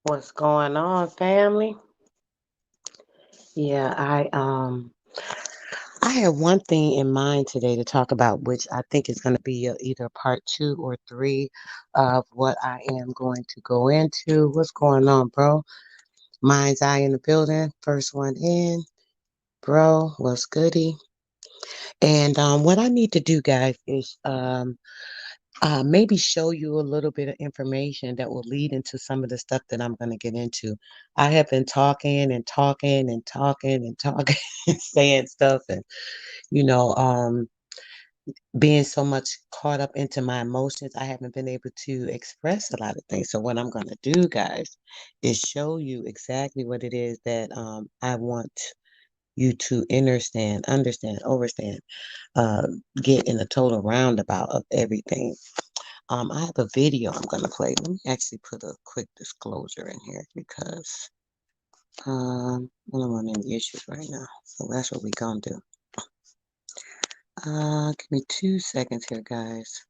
What's going on, family? Yeah, I have one thing in mind today to talk about, which I think is going to be either part two or three of what I am going to go into. What's going on, bro? Mind's eye in the building. First one in, bro. What's goody? And what I need to do, guys, is maybe show you a little bit of information that will lead into some of the stuff that I'm going to get into. I have been talking and talking and talking and talking and saying stuff and, you know, being so much caught up into my emotions, I haven't been able to express a lot of things. So what I'm going to do, guys, is show you exactly what it is that I want you to understand, overstand, uh, get in a total roundabout of everything. I have a video I'm gonna play. Let me actually put a quick disclosure in here because I don't want any issues right now. So that's what we gonna do. Give me 2 seconds here, guys.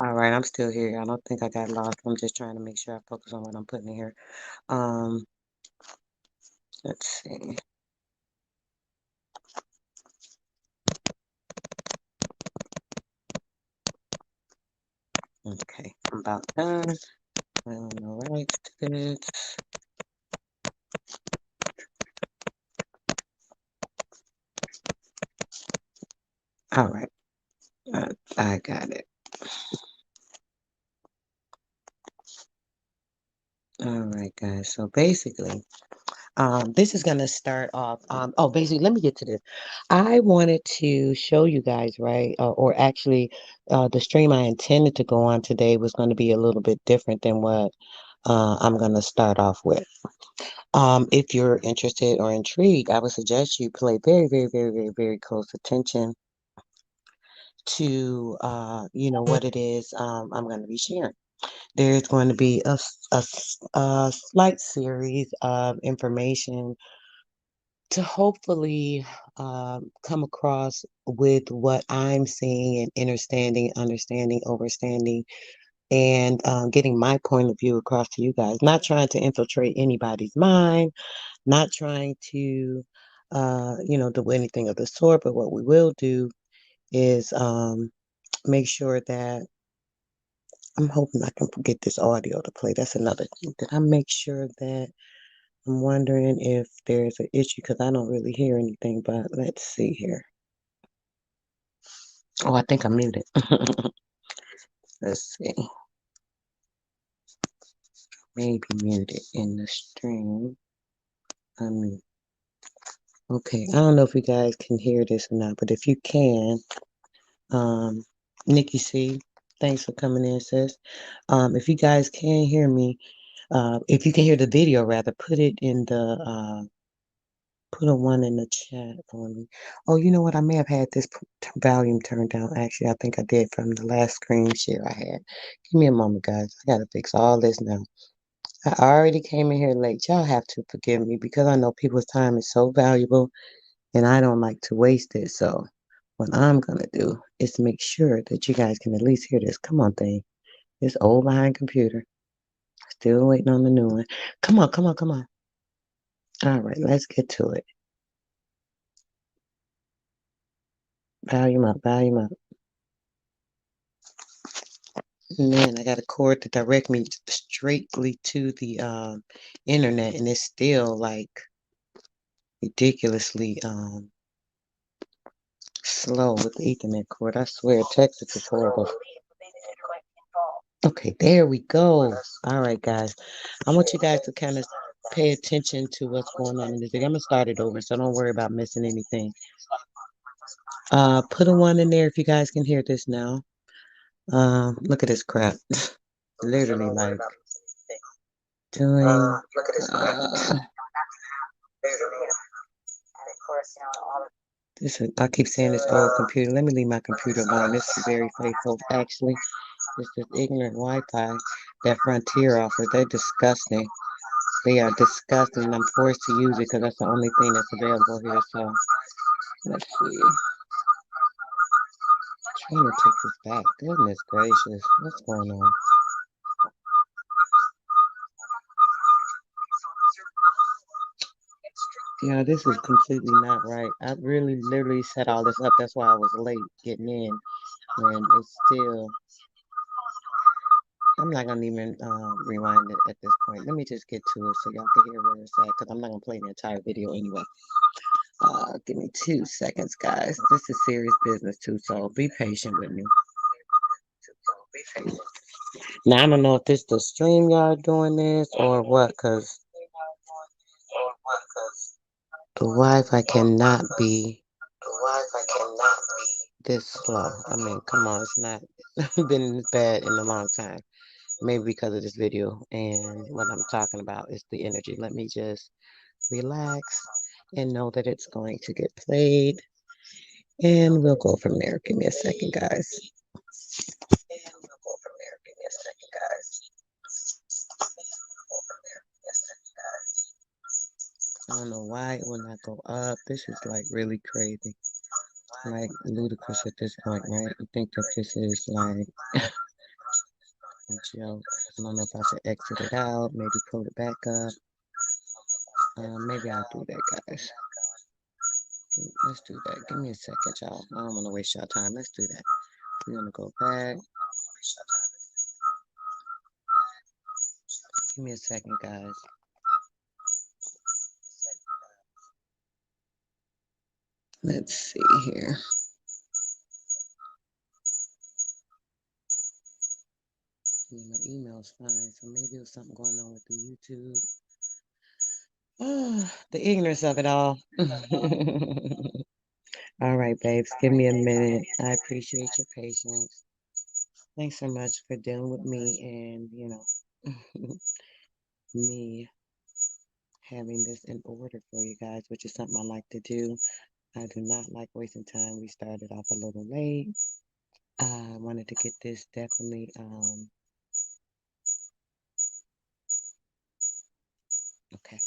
All right, I'm still here. I don't think I got lost. I'm just trying to make sure I focus on what I'm putting in here. Um, let's see. Okay, I'm about done. I don't know right to this. All right, I got it. All right, guys. So basically, this is going to start off. Basically, let me get to this. I wanted to show you guys, right? Or actually, the stream I intended to go on today was going to be a little bit different than what I'm going to start off with. If you're interested or intrigued, I would suggest you pay very, very, very, very, very close attention to, what it is I'm going to be sharing. There's going to be a slight series of information to hopefully come across with what I'm seeing and understanding, overstanding, and getting my point of view across to you guys. Not trying to infiltrate anybody's mind, not trying to, do anything of the sort, but what we will do is make sure that I'm hoping I can get this audio to play. That's another thing. Did I make sure that I'm wondering if there's an issue because I don't really hear anything, but let's see here. Oh, I think I'm muted. Let's see. Maybe muted in the stream. Unmute. Okay, I don't know if you guys can hear this or not, but if you can, Nikki C, thanks for coming in, sis. If you guys can hear me, if you can hear the video, rather, put a one in the chat for me. Oh, you know what? I may have had this volume turned down. Actually, I think I did from the last screen share I had. Give me a moment, guys. I gotta fix all this now. I already came in here late. Y'all have to forgive me because I know people's time is so valuable and I don't like to waste it. So what I'm gonna do is make sure that you guys can at least hear this. Come on, thing. This old behind computer. Still waiting on the new one. Come on, come on, come on. All right, let's get to it. Volume up, volume up. Man, I got a cord to direct me straightly to the internet, and it's still like ridiculously slow with the Ethernet cord. I swear, Texas is horrible. Okay, there we go. All right, guys. I want you guys to kind of pay attention to what's going on in this video. I'm gonna start it over, so don't worry about missing anything. Put a 1 in there if you guys can hear this now. Look at this crap. Literally like doing this is, I keep saying this old computer. Let me leave my computer alone. This is very faithful. Actually, it's this ignorant Wi-Fi that Frontier offers. They're disgusting. They are disgusting, and I'm forced to use it because that's the only thing that's available here. So let's see. I'm trying to take this back. Goodness gracious, what's going on? Yeah, this is completely not right. I really literally set all this up. That's why I was late getting in. And it's still, I'm not gonna even rewind it at this point. Let me just get to it so y'all can hear where it's at, because I'm not gonna play the entire video anyway. Give me 2 seconds, guys. This is serious business too, so be patient with me. Now I don't know if this the StreamYard doing this or what, because the Wi-Fi cannot be this slow. I mean, come on, it's not been this bad in a long time. Maybe because of this video and what I'm talking about is the energy. Let me just relax and know that it's going to get played, and we'll go from there. Give me a second, guys. I don't know why it will not go up. This is like really crazy, like ludicrous at this point, right? I think that this is like a joke. I don't know if I should exit it out, maybe pull it back up. Maybe I'll do that, guys. Let's do that. Give me a second, y'all. I don't want to waste y'all time. Let's do that. We're gonna go back. Give me a second, guys. Let's see here. My email's fine, so maybe there's something going on with the YouTube. The ignorance of it all. All right, babes, give me a minute. I appreciate your patience. Thanks so much for dealing with me and, me having this in order for you guys, which is something I like to do. I do not like wasting time. We started off a little late. I wanted to get this definitely, okay,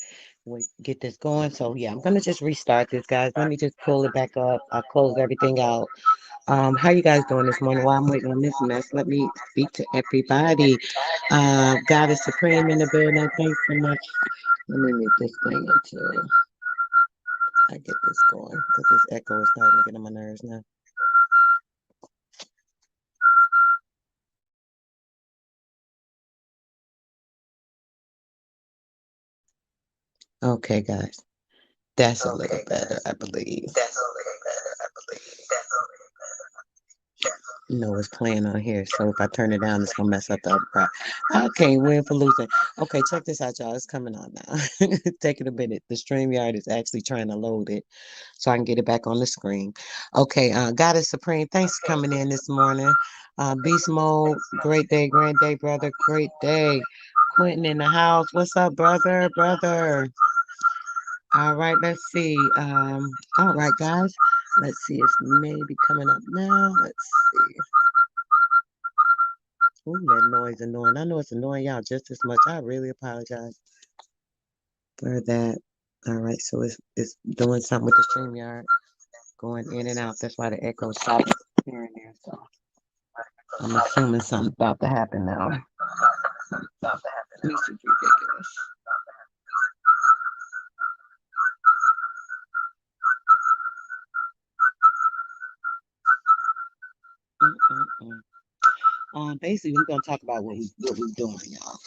we get this going. So yeah, I'm gonna just restart this, guys. Let me just pull it back up. I closed everything out. How you guys doing this morning? While I'm waiting on this mess, let me speak to everybody. God is supreme in the building. Thanks so much. Let me mute this thing until I get this going, because this echo is starting to get on my nerves now. Okay, guys. That's a little better, I believe. No, it's playing on here, so if I turn it down, it's gonna mess up the other part. Okay, we're for losing. Okay, check this out, y'all. It's coming on now. It's taking a minute. The StreamYard is actually trying to load it so I can get it back on the screen. Okay, God is supreme. Thanks for coming in this morning. Beast mode, great day, grand day, brother. Great day. Quentin in the house. What's up, brother? Brother. All right, let's see. All right, guys. Let's see. It's maybe coming up now. Let's see. Ooh, that noise annoying. I know it's annoying y'all just as much. I really apologize for that. All right, so it's doing something with the StreamYard, going in and out. That's why the echo stops here and there. So I'm assuming something's about to happen now. This is ridiculous. Basically, we're gonna talk about what we're doing, y'all.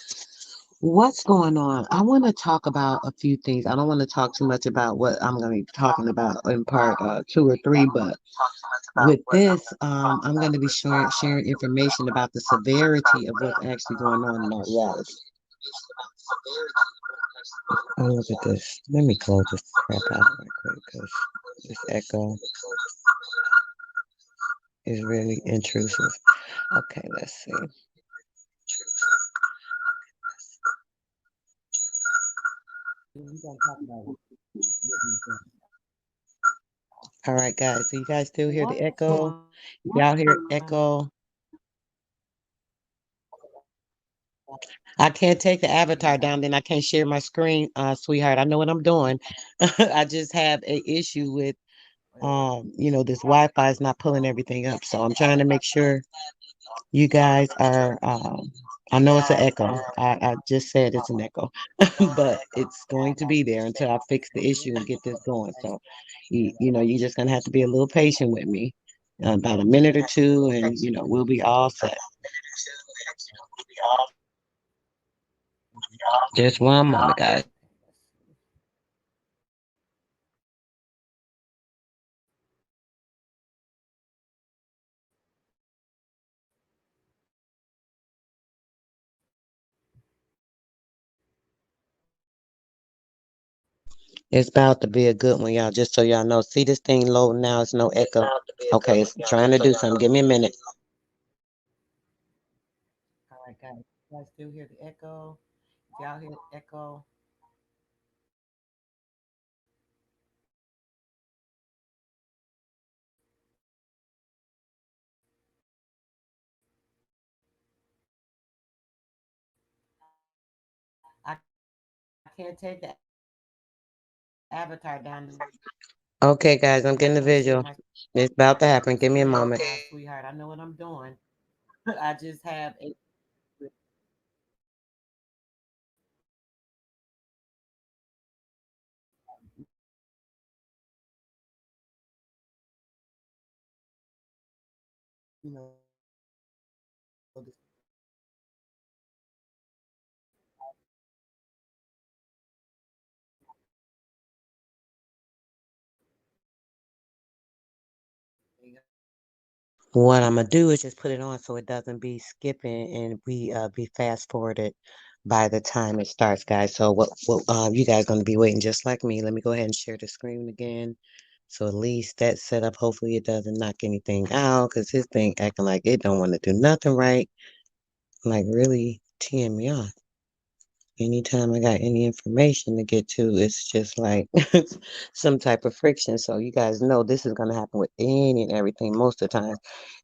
What's going on? I want to talk about a few things. I don't want to talk too much about what I'm going to be talking about in part 2 or 3, but with this, I'm going to be sharing information about the severity of what's actually going on in our waters. Oh, look at this. Let me close this crap out right quick because this echo is really intrusive. Okay, let's see. All right, guys. Do you guys still hear the echo? Y'all hear echo? I can't take the avatar down, then I can't share my screen, sweetheart. I know what I'm doing. I just have a issue with this Wi-Fi is not pulling everything up. So I'm trying to make sure you guys are I know it's an echo. I just said it's an echo, but it's going to be there until I fix the issue and get this going. So you're just gonna have to be a little patient with me. About a minute or two, and we'll be all set. Just one moment, guys. It's about to be a good one, y'all. Just so y'all know. See this thing loading now? It's no echo. Okay, it's trying to do something. Give me a minute. All right, guys. You guys still hear the echo? Y'all hear the echo? I can't take the avatar down. Okay, guys, I'm getting the visual. It's about to happen. Give me a moment. Sweetheart, I know what I'm doing. I just have a you know this thing. What I'm gonna do is just put it on so it doesn't be skipping and we be fast forwarded by the time it starts, guys. So what you guys gonna be waiting just like me. Let me go ahead and share the screen again. So at least that's set up. Hopefully it doesn't knock anything out because this thing acting like it don't want to do nothing right. Like really teeing me off. Anytime I got any information to get to, it's just like some type of friction. So you guys know this is gonna happen with any and everything most of the time,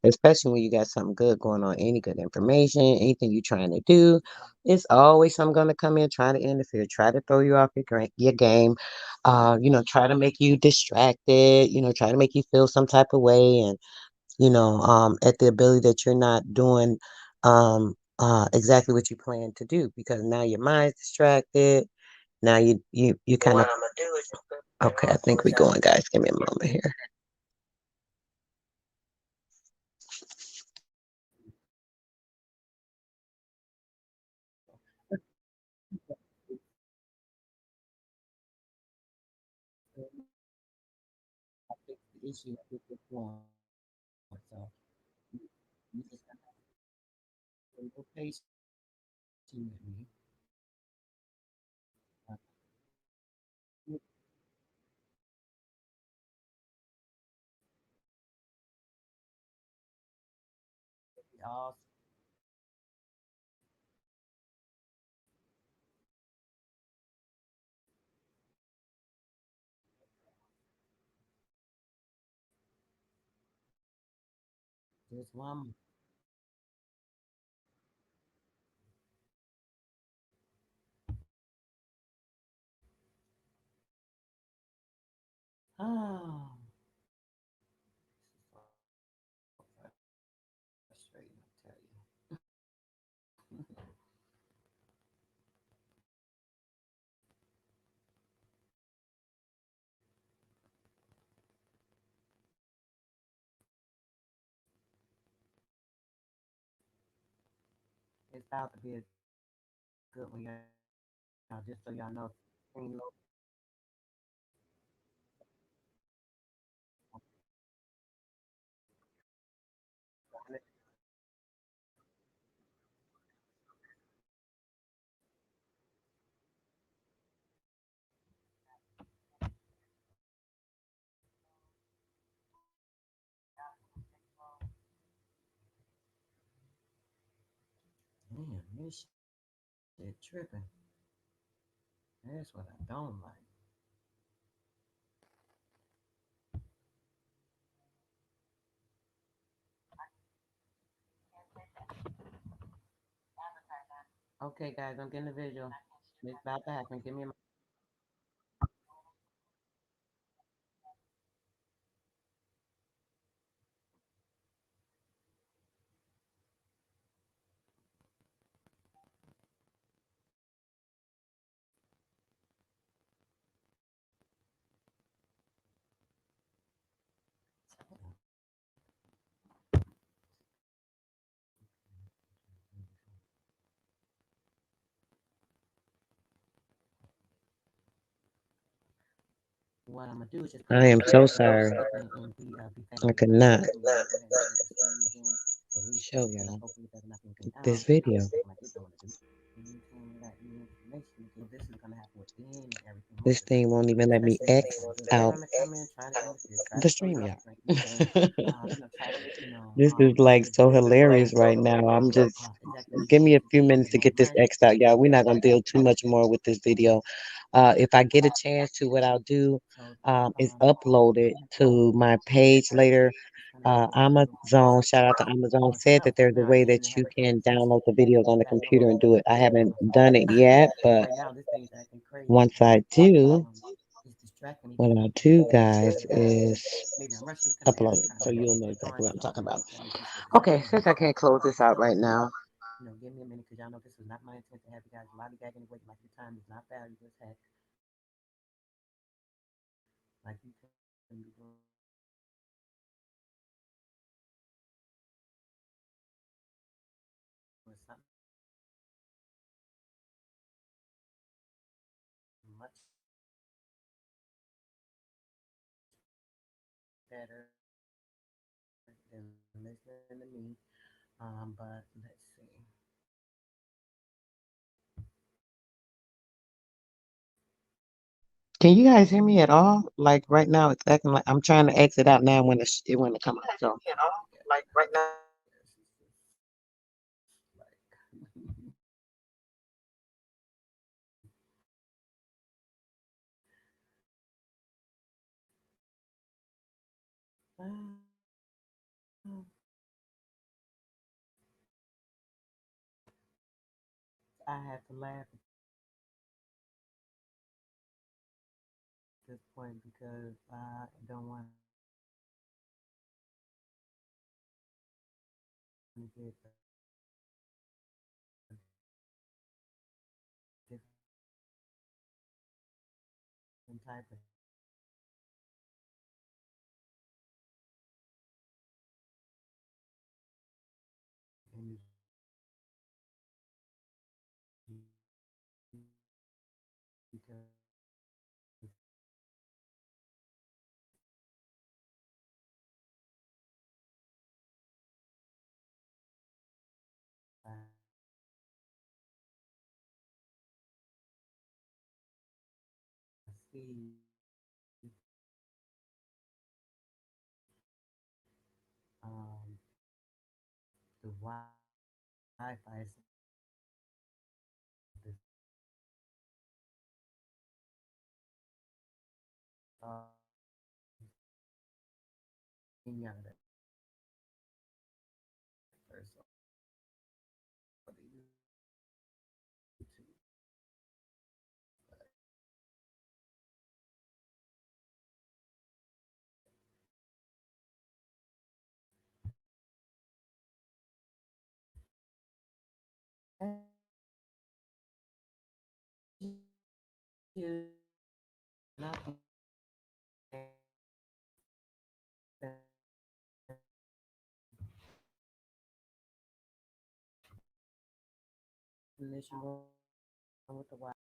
especially when you got something good going on, any good information, anything you're trying to do. It's always something gonna come in, try to interfere, try to throw you off your game, try to make you distracted, try to make you feel some type of way, and at the ability that you're not doing exactly what you plan to do because now your mind's distracted. Now you kind of okay. I think we're going, guys. Give me a moment here. I fix the issue with this one. So you just have to be a little patient with me. Uh, you all just one. Oh, frustrating, I tell you. It's about to be a good one, y'all. Just so y'all know. Damn, shit tripping. That's what I don't like. Okay, guys, I'm getting the visual. It's about to happen. Give me a what I'm gonna do is just put I am so sorry. I could not show y'all this video. This thing won't even let me X out the stream, y'all. This is like so hilarious right now. I'm just give me a few minutes to get this X out, y'all. We're not gonna deal too much more with this video. If I get a chance to, what I'll do is upload it to my page later. Amazon, shout out to Amazon, said that there's a way that you can download the videos on the computer and do it. I haven't done it yet, but once I do, what I'll do, guys, is upload it so you'll know exactly what I'm talking about. Okay, since I can't close this out right now. Give me a minute because y'all know this was not my intent to have you guys lollygag anyway. Like your time is not valuable as heck. Like you can be doing something much better than listening to me. But let's see. Can you guys hear me at all? Like right now, it's acting like I'm trying to exit out now when it come out. So like right now. I have to laugh at this point because I don't want to get a different type of energy because I see um, the Wi-Fi is this uh, thing out of that first or the YouTube. You not definition with the Wi-Fi.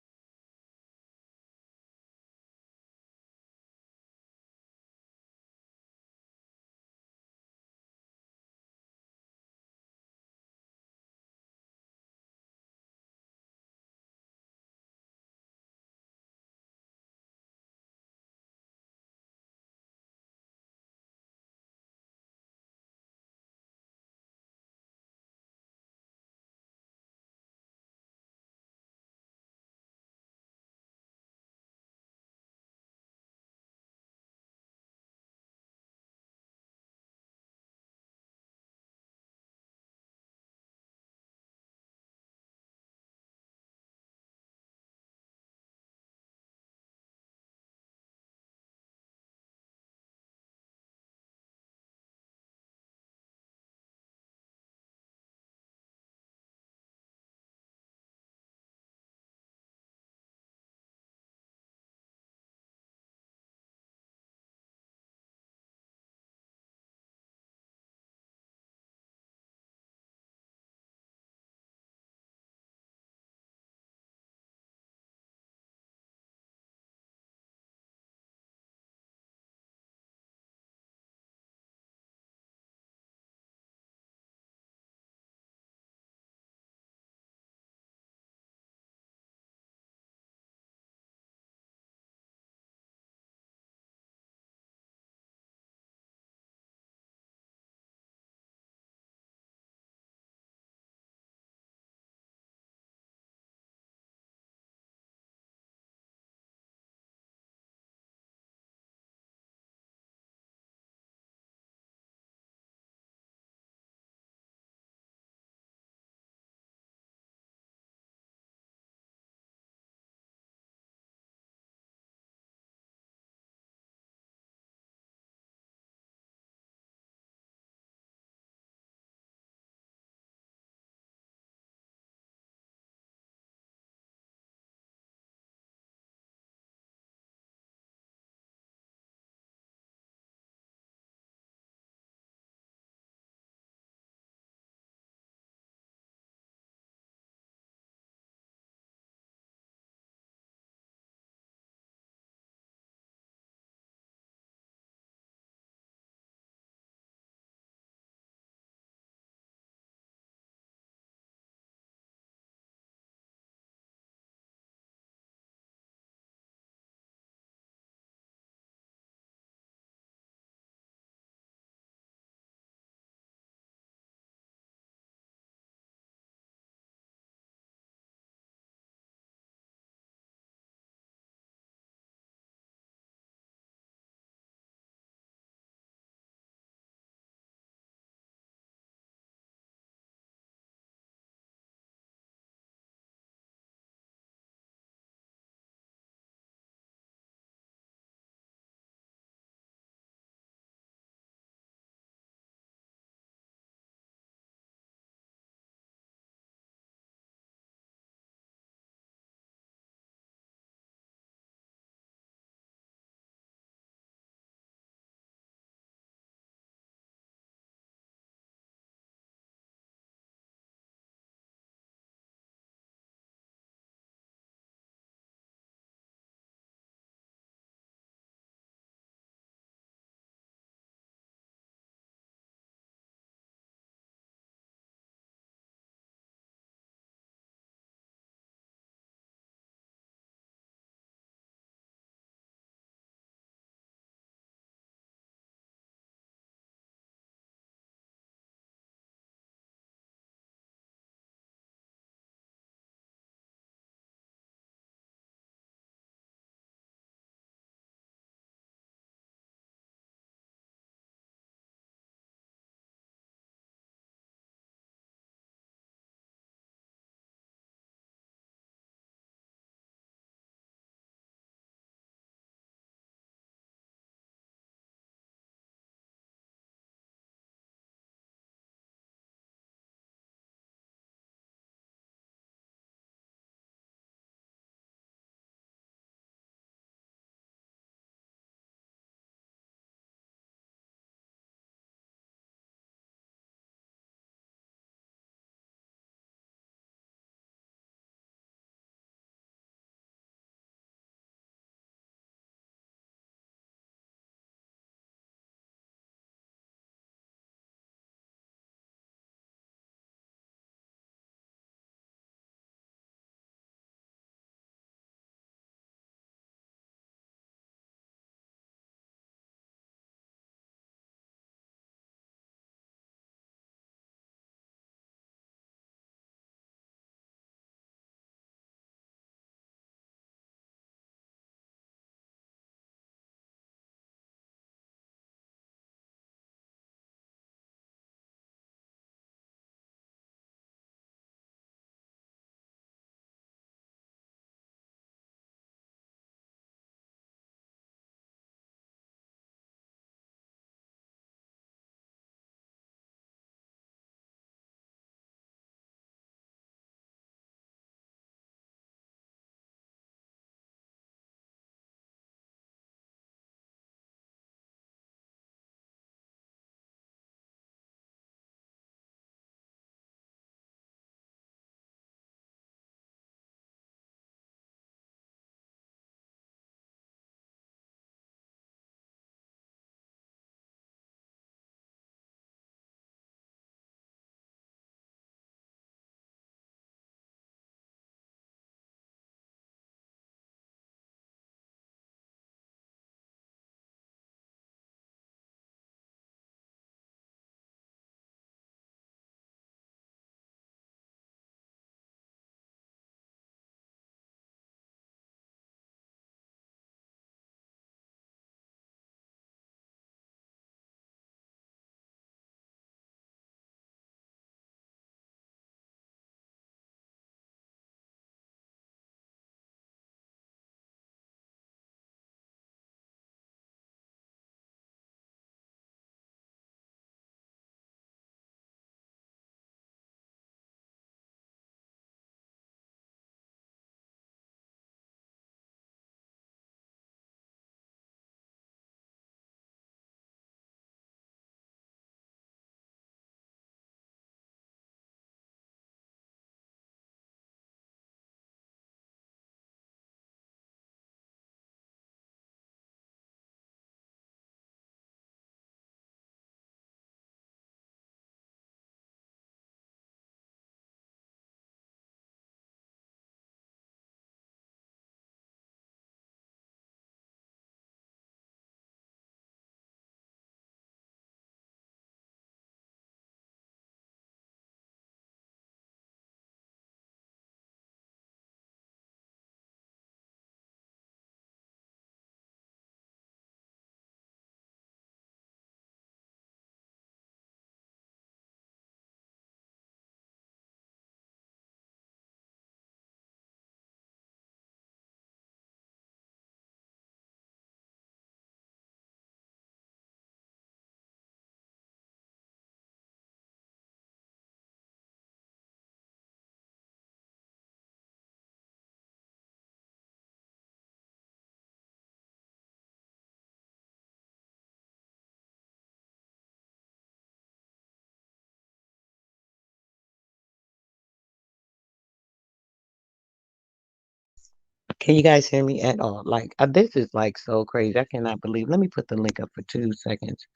Can you guys hear me at all? Like, this is like so crazy. I cannot believe. Let me put the link up for 2 seconds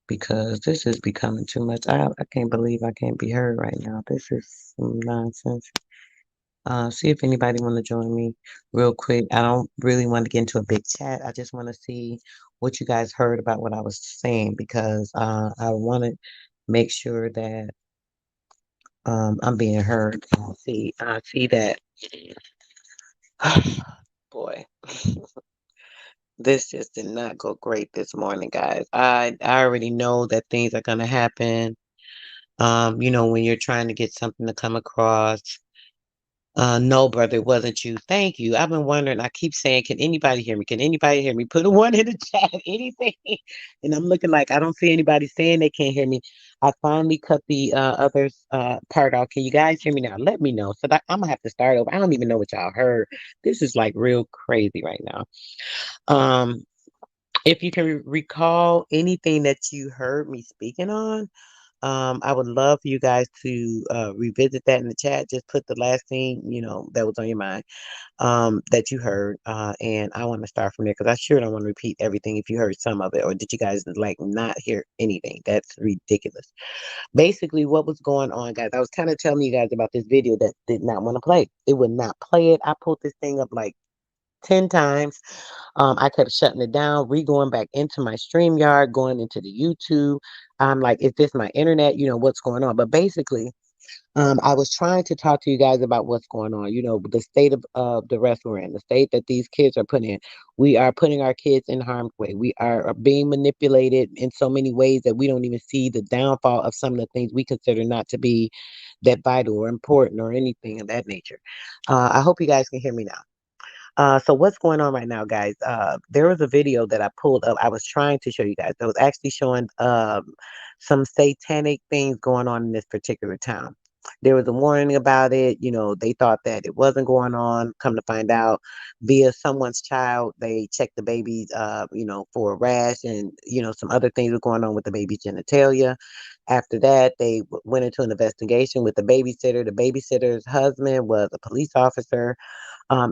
because this is becoming too much. I can't believe I can't be heard right now. This is some nonsense. See if anybody want to join me real quick. I don't really want to get into a big chat. I just want to see what you guys heard about what I was saying because I want to make sure that I'm being heard. I see that. Boy, this just did not go great this morning, guys. I already know that things are gonna happen. When you're trying to get something to come across. No, brother, it wasn't you. Thank you. I've been wondering. I keep saying, can anybody hear me? Can anybody hear me? Put a one in the chat, anything. And I'm looking like I don't see anybody saying they can't hear me. I finally cut the other part off. Can you guys hear me now? Let me know. So that I'm gonna have to start over. I don't even know what y'all heard. This is like real crazy right now. Um, if you can recall anything that you heard me speaking on, I would love for you guys to revisit that in the chat. Just put the last thing, that was on your mind, that you heard. And I want to start from there because I sure don't want to repeat everything if you heard some of it, or did you guys like not hear anything? That's ridiculous. Basically, what was going on, guys, I was kind of telling you guys about this video that did not want to play. It would not play it. I pulled this thing up like 10 times. I kept shutting it down, re-going back into my StreamYard, going into the YouTube. I'm like, is this my internet? What's going on? But basically, I was trying to talk to you guys about what's going on, the state of the rest we're in, the state that these kids are put in. We are putting our kids in harm's way. We are being manipulated in so many ways that we don't even see the downfall of some of the things we consider not to be that vital or important or anything of that nature. I hope you guys can hear me now. So what's going on right now, guys? There was a video that I pulled up. I was trying to show you guys. That was actually showing some satanic things going on in this particular town. There was a warning about it. They thought that it wasn't going on. Come to find out, via someone's child, they checked the baby, for a rash, and some other things were going on with the baby's genitalia. After that, they went into an investigation with the babysitter. The babysitter's husband was a police officer.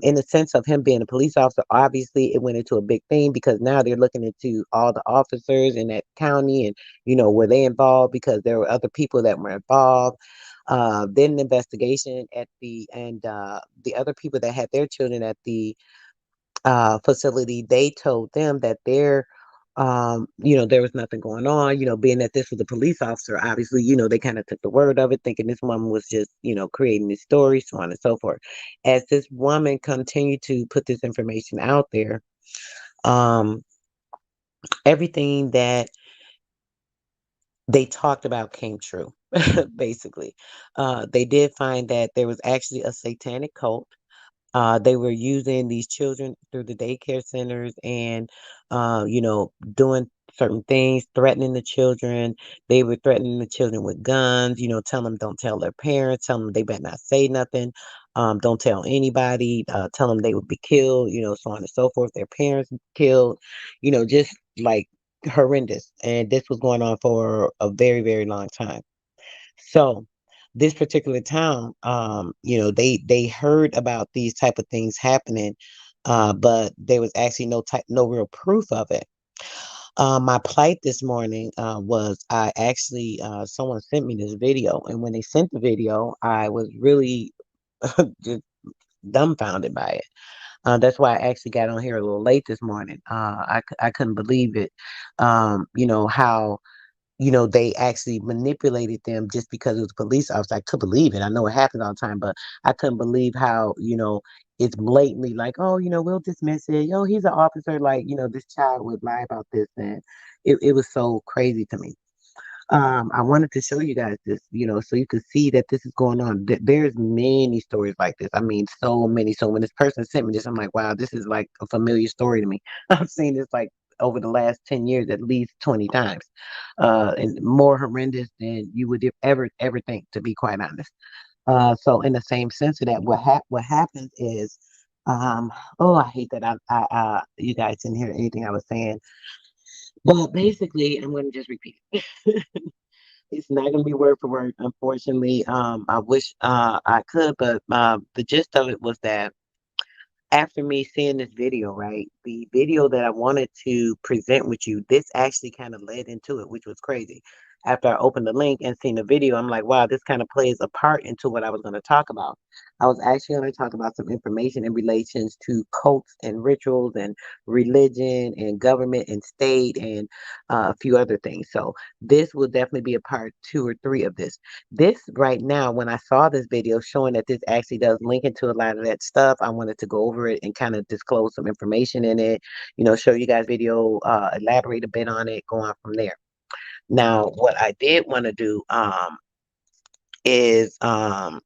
In the sense of him being a police officer, obviously it went into a big thing because now they're looking into all the officers in that county and, were they involved because there were other people that were involved. Then an investigation at the other people that had their children at the facility, they told them that there was nothing going on, being that this was a police officer, obviously, they kind of took the word of it, thinking this woman was just, creating this story, so on and so forth. As this woman continued to put this information out there, um, everything that they talked about came true, basically. They did find that there was actually a satanic cult. They were using these children through the daycare centers and, doing certain things, threatening the children. They were threatening the children with guns, telling them don't tell their parents, telling them they better not say nothing, don't tell anybody, tell them they would be killed, so on and so forth. Their parents killed, just like horrendous. And this was going on for a very, very long time. So this particular town, they heard about these type of things happening, but there was actually no real proof of it. My plight this morning was I actually someone sent me this video, and when they sent the video, I was really just dumbfounded by it. That's why I actually got on here a little late this morning. I couldn't believe it. How they actually manipulated them just because it was a police officer. I could believe it. I know it happens all the time, but I couldn't believe how, it's blatantly like, oh, we'll dismiss it. Yo, he's an officer. Like, this child would lie about this. And it was so crazy to me. I wanted to show you guys this, so you could see that this is going on. There's many stories like this. I mean, so many. So when this person sent me this, I'm like, wow, this is like a familiar story to me. I've seen this like over the last 10 years at least 20 times, and more horrendous than you would ever think, to be quite honest. So in the same sense of that, what happens is, um, oh, I hate that you guys didn't hear anything I was saying. But basically, I'm going to just repeat it. It's not going to be word for word, unfortunately. I wish I could, but the gist of it was that after me seeing this video, right? The video that I wanted to present with you, this actually kind of led into it, which was crazy. After I opened the link and seen the video, I'm like, wow, this kind of plays a part into what I was going to talk about. I was actually going to talk about some information in relations to cults and rituals and religion and government and state and a few other things. So this will definitely be a part two or three of this. This right now, when I saw this video showing that this actually does link into a lot of that stuff, I wanted to go over it and kind of disclose some information in it, show you guys video, elaborate a bit on it, go on from there. Now, what I did want to do is I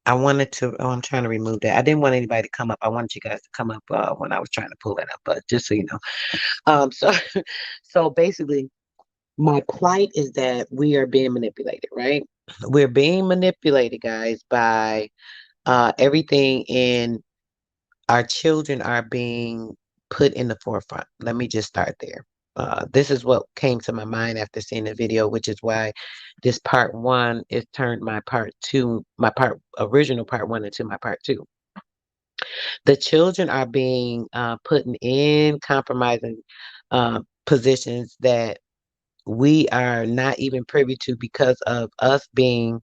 wanted to, oh, I'm trying to remove that. I didn't want anybody to come up. I wanted you guys to come up when I was trying to pull that up, but just so you know. So so basically my plight is that we are being manipulated, right? We're being manipulated, guys, by everything in our children are being put in the forefront. Let me just start there. This is what came to my mind after seeing the video, which is why this part one is turned my part two, my part original part one into my part two. The children are being put in compromising positions that we are not even privy to because of us being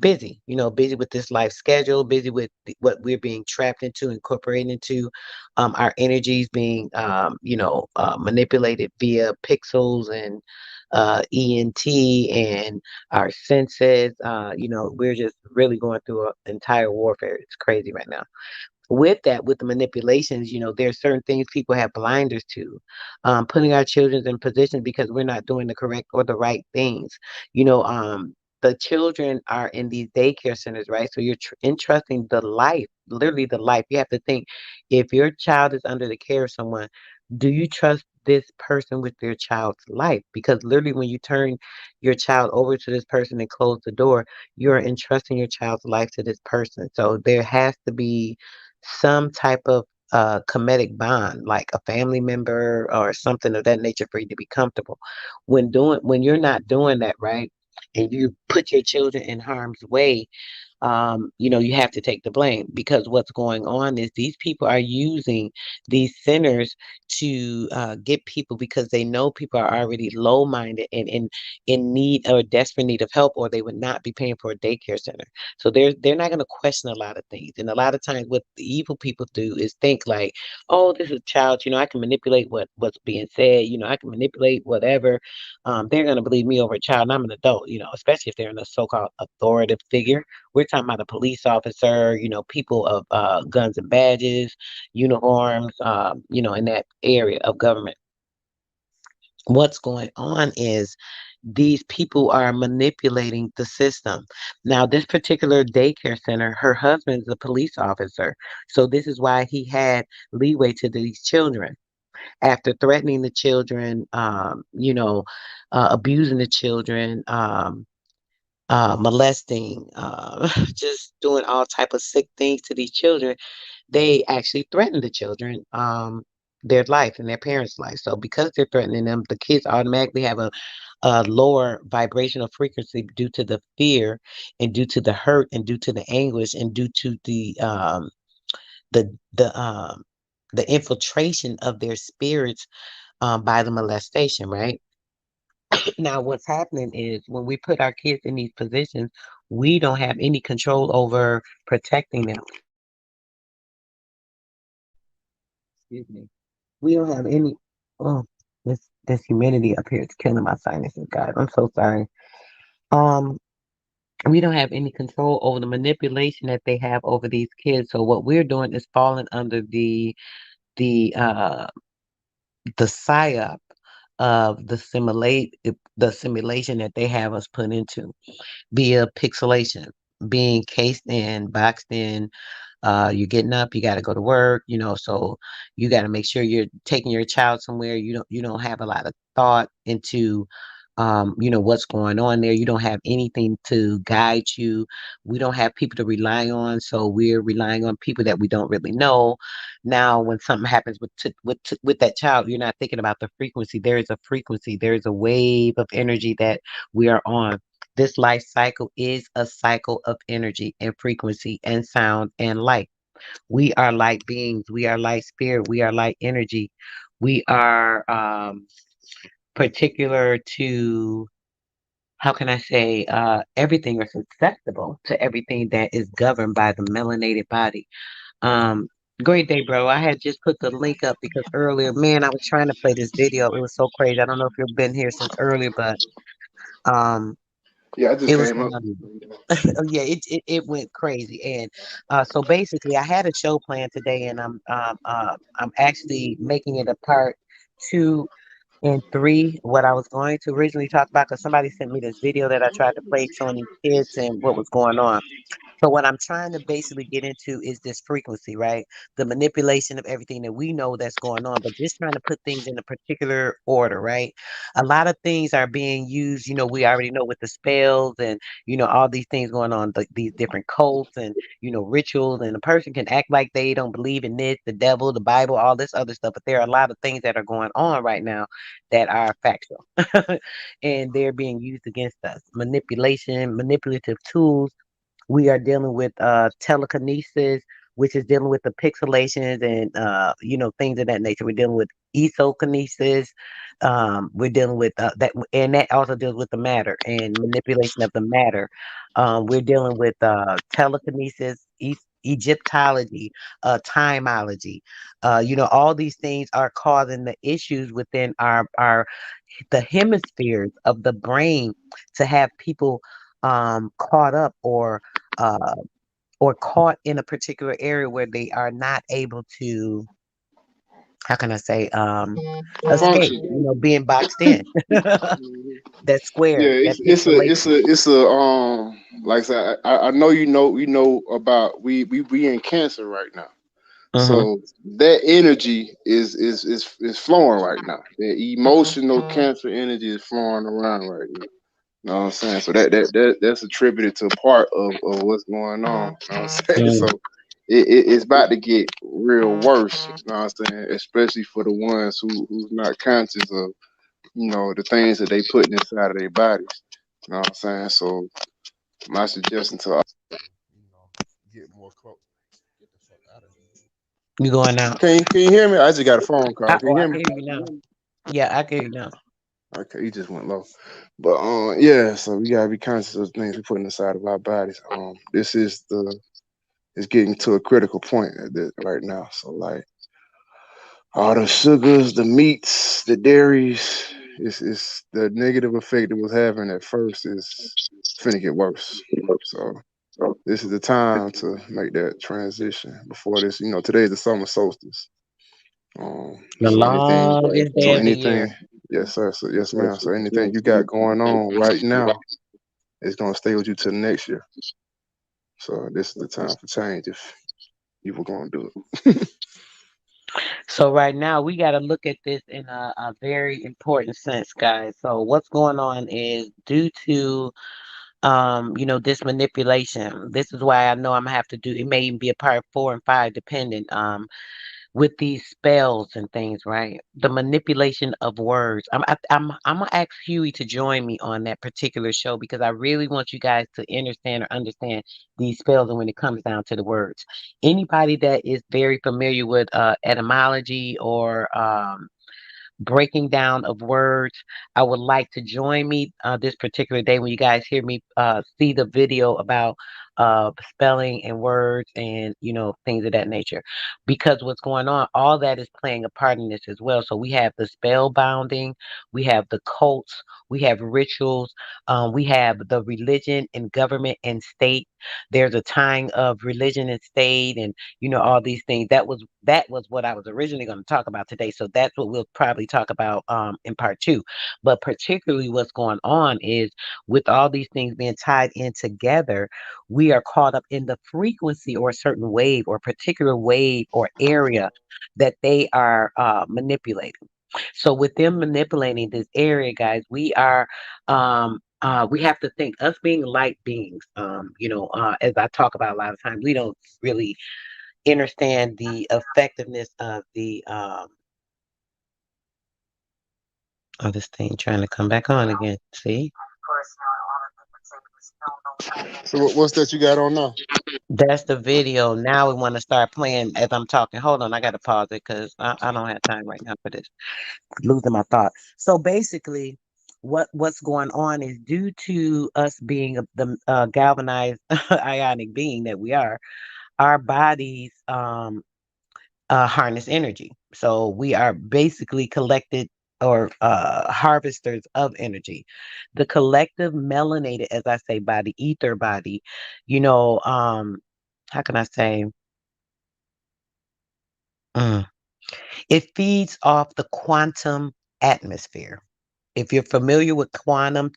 busy, busy with this life schedule, busy with what we're being trapped into, incorporated into, our energies being, manipulated via pixels and ENT and our senses. We're just really going through an entire warfare. It's crazy right now. With that, with the manipulations, there are certain things people have blinders to, putting our children in position because we're not doing the correct or the right things. The children are in these daycare centers, right? So you're entrusting the life, literally the life. You have to think, if your child is under the care of someone, do you trust this person with your child's life? Because literally, when you turn your child over to this person and close the door, you're entrusting your child's life to this person. So there has to be some type of comedic bond, like a family member or something of that nature, for you to be comfortable. When you're not doing that, right, and you put your children in harm's way, you have to take the blame, because what's going on is these people are using these centers to get people, because they know people are already low-minded and in need or desperate need of help, or they would not be paying for a daycare center. So they're not going to question a lot of things. And a lot of times what the evil people do is think like, oh, this is a child, I can manipulate what's being said, I can manipulate whatever. They're going to believe me over a child, and I'm an adult, especially if they're in a so-called authoritative figure. We're talking about a police officer, people of guns and badges, uniforms, in that area of government. What's going on is these people are manipulating the system. Now, this particular daycare center, her husband is a police officer. So this is why he had leeway to these children. After threatening the children, abusing the children, molesting, just doing all type of sick things to these children, they actually threaten the children, their life and their parents' life. So because they're threatening them, the kids automatically have a lower vibrational frequency due to the fear and due to the hurt and due to the anguish and due to the the um the infiltration of their spirits by the molestation, right? Now, what's happening is when we put our kids in these positions, we don't have any control over protecting them. Excuse me. We don't have any. Oh, this humidity up here is killing my sinuses, guys. I'm so sorry. Um, we don't have any control over the manipulation that they have over these kids. So what we're doing is falling under the the psyop of the simulation that they have us put into via pixelation, being cased in, boxed in. You're getting up, you got to go to work, so you got to make sure you're taking your child somewhere. You don't have a lot of thought into what's going on there. You don't have anything to guide you. We don't have people to rely on, so we're relying on people that we don't really know. Now, when something happens with that child, you're not thinking about the frequency. There is a frequency, there is a wave of energy that we are on. This life cycle is a cycle of energy and frequency and sound and light. We are light beings. We are light spirit. We are light energy. We are particular to, how can I say, everything is susceptible to everything that is governed by the melanated body. Um, Great day, bro. I had just put the link up because earlier, man, I was trying to play this video. It was so crazy. I don't know if you've been here since earlier, but um, Yeah, I just it was came up. phenomenal. Oh, yeah, it went crazy. And so basically, I had a show planned today, and I'm actually making it a part two and three. What I was going to originally talk about, because somebody sent me this video that I tried to play showing these kids and what was going on. So what I'm trying to basically get into is this frequency, right? The manipulation of everything that we know that's going on, but just trying to put things in a particular order, right? A lot of things are being used, we already know with the spells and, all these things going on, these different cults and, rituals, and a person can act like they don't believe in this, the devil, the Bible, all this other stuff, but there are a lot of things that are going on right now that are factual and they're being used against us. Manipulation, manipulative tools, we are dealing with telekinesis, which is dealing with the pixelations and things of that nature. We're dealing with esokinesis. We're dealing with that, and that also deals with the matter and manipulation of the matter. We're dealing with telekinesis, Egyptology, timeology. All these things are causing the issues within our the hemispheres of the brain to have people caught up uh, or caught in a particular area where they are not able to, how can I say, escape, Function. being boxed in. That Yeah, square, that pixelation. like I said, I know you know about we in Cancer right now. Mm-hmm. So that energy is flowing right now. The emotional Cancer energy is flowing around right now. You know what I'm saying? So that's attributed to part of what's going on. You know what I'm saying? So Mm. it's about to get real worse. You know what I'm saying? Especially for the ones who's not conscious of the things that they putting inside of their bodies. You know what I'm saying? So my suggestion to all, get more close. Get the fuck out of here. You going out? Can you hear me? I just got a phone call. Can you I hear me? can hear you now. Yeah, I can hear you now. Okay, you just went low. But yeah, so we gotta be conscious of things we put inside of our bodies. This is the it's getting to a critical point at this right now. So like all the sugars, the meats, the dairies, it's the negative effect it was having at first is finna get worse. So this is the time to make that transition before this. Today is the summer solstice. The So anything, longest so day of the anything, year. yes sir, so yes ma'am. So anything you got going on right now is gonna stay with you till next year. So this is the time for change if you were gonna do it. So right now we got to look at this in a very important sense, guys. So what's going on is due to this manipulation. This is why I know I'm gonna have to do it may even be a part four and five dependent. With these spells and things, right? The manipulation of words. I'm gonna ask Huey to join me on that particular show because I really want you guys to understand these spells and when it comes down to the words. Anybody that is very familiar with etymology or breaking down of words. I would like to join me this particular day when you guys hear me see the video about spelling and words and things of that nature. Because what's going on, all that is playing a part in this as well. So we have the spell bounding, we have the cults, we have rituals, we have the religion and government and state. There's a tying of religion and state and all these things. That was what I was originally going to talk about today. So that's what we'll probably talk about in part two. But particularly what's going on is with all these things being tied in together, we are caught up in the frequency or a certain wave or particular wave or area that they are manipulating. So with them manipulating this area, guys, we have to think us being light beings. As I talk about a lot of times, we don't really understand the effectiveness of the of this thing trying to come back on again. See? So what's that you got on now? That's the video. Now we want to start playing as I'm talking. Hold on, I got to pause it because I don't have time right now for this. Losing my thought. So basically, what's going on is due to us being the galvanized ionic being that we are, our bodies harness energy. So we are basically collected or harvesters of energy. The collective melanated, as I say, body, ether body, you know, how can I say? Mm, it feeds off the quantum atmosphere. If you're familiar with quantum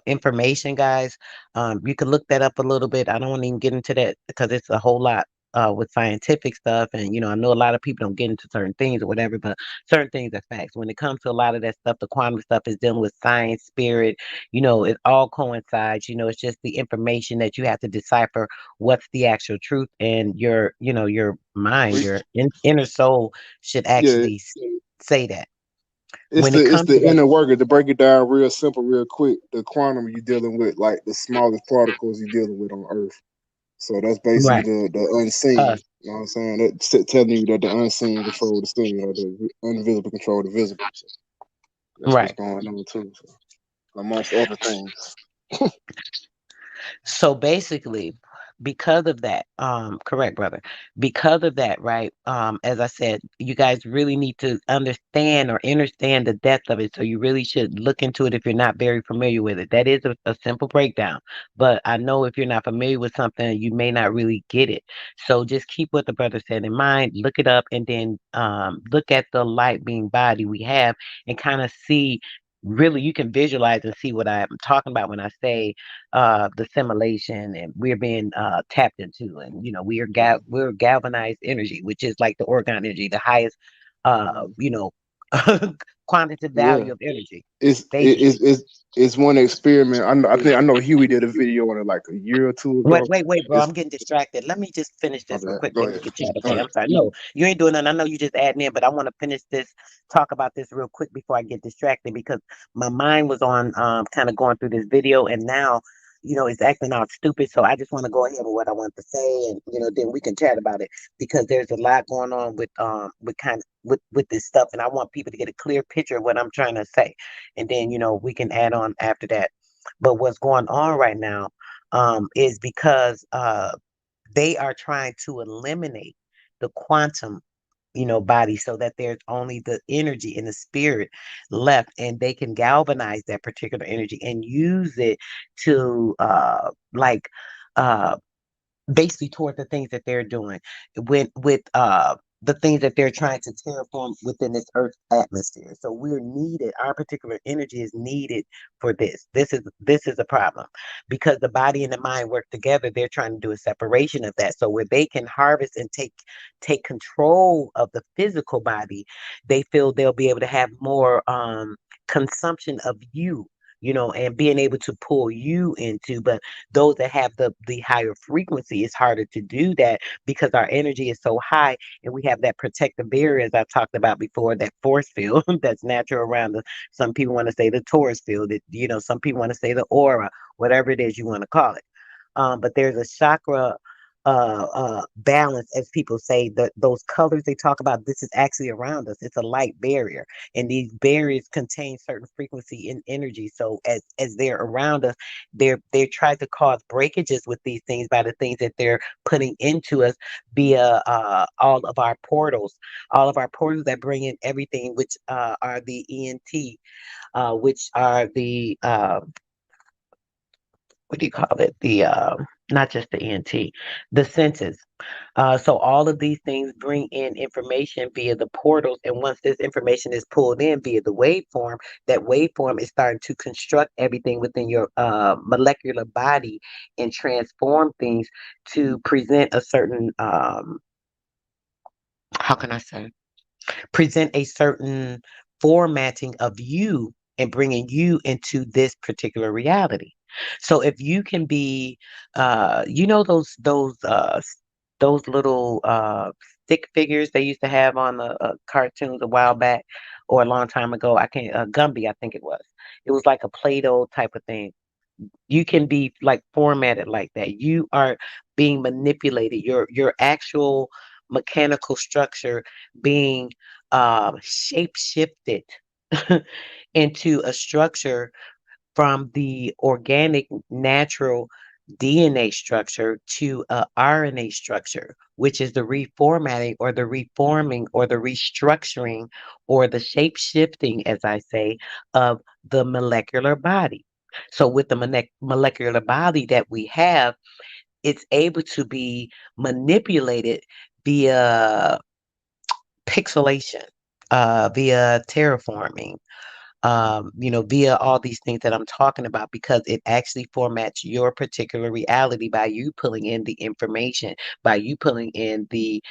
information, guys. You can look that up a little bit. I don't want to even get into that because it's a whole lot with scientific stuff. And, I know a lot of people don't get into certain things or whatever, but certain things are facts. When it comes to a lot of that stuff, the quantum stuff is dealing with science, spirit, it all coincides. It's just the information that you have to decipher what's the actual truth, and your mind, We- your inner soul should Yeah, actually say that. it's When the it it's comes to the that, inner worker to break it down real simple, real quick. The quantum you're dealing with like the smallest particles you're dealing with on Earth. So that's basically right, the unseen. us. You know what I'm saying? That's telling you that the unseen control the seen, or the invisible control the visible. So that's what's Right. going on too. So, amongst other things. So basically, because of that, correct, brother. Because of that, right? As I said, you guys really need to understand or understand the depth of it. So you really should look into it if you're not very familiar with it. That is a simple breakdown. But I know if you're not familiar with something, you may not really get it. So just keep what the brother said in mind, look it up, and then look at the light being body we have and kind of see. Really, you can visualize and see what I'm talking about when I say the simulation, and we're being tapped into, and we're galvanized energy, which is like the orgone energy, the highest uh Mhm. you know quantitative Yeah, value of energy, it's it, basically. it's one experiment. I know Huey did a video on it like a year or two Wait, ago. wait, wait, bro. It's I'm getting distracted. Let me just finish my this real bad. quick, Go then we ahead. can chat. Go Okay, ahead. I'm sorry. No, you ain't doing nothing. I know you just adding in, but I want to finish this, talk about this real quick before I get distracted because my mind was on kind of going through this video, and now it's acting all stupid. So I just want to go ahead with what I want to say, and then we can chat about it because there's a lot going on with kind of with this stuff, and I want people to get a clear picture of what I'm trying to say, and then we can add on after that. But what's going on right now is because they are trying to eliminate the quantum, body, so that there's only the energy and the spirit left, and they can galvanize that particular energy and use it to like uh basically toward the things that they're doing with the things that they're trying to terraform within this earth atmosphere. So we're needed, our particular energy is needed for this. This is a problem because the body and the mind work together. They're trying to do a separation of that, so where they can harvest and take control of the physical body, they feel they'll be able to have more consumption of you, and being able to pull you into. But those that have the higher frequency, it's harder to do that because our energy is so high, and we have that protective barrier, as I talked about before, that force field that's natural around us. Some people want to say the Taurus field, some people want to say the aura, whatever it is you want to call it. But there's a chakra balance, as people say, that those colors they talk about, this is actually around us. It's a light barrier, and these barriers contain certain frequency and energy. So as they're around us, they try to cause breakages with these things by the things that they're putting into us via all of our portals that bring in everything, which are the ENT, which are the what do you call it? The not just the ENT, the senses. So all of these things bring in information via the portals, and once this information is pulled in via the waveform, that waveform is starting to construct everything within your molecular body and transform things to present a certain how can I say, present a certain formatting of you and bringing you into this particular reality. So if you can be, those little stick figures they used to have on the cartoons a while back or a long time ago. I can't Gumby, I think it was. It was like a Play-Doh type of thing. You can be like formatted like that. You are being manipulated. Your actual mechanical structure being shape shifted into a structure from the organic, natural DNA structure to a RNA structure, which is the reformatting or the reforming or the restructuring or the shape shifting, as I say, of the molecular body. So, with the molecular body that we have, it's able to be manipulated via pixelation, via terraforming, via all these things that I'm talking about, because it actually formats your particular reality by you pulling in the information, by you pulling in the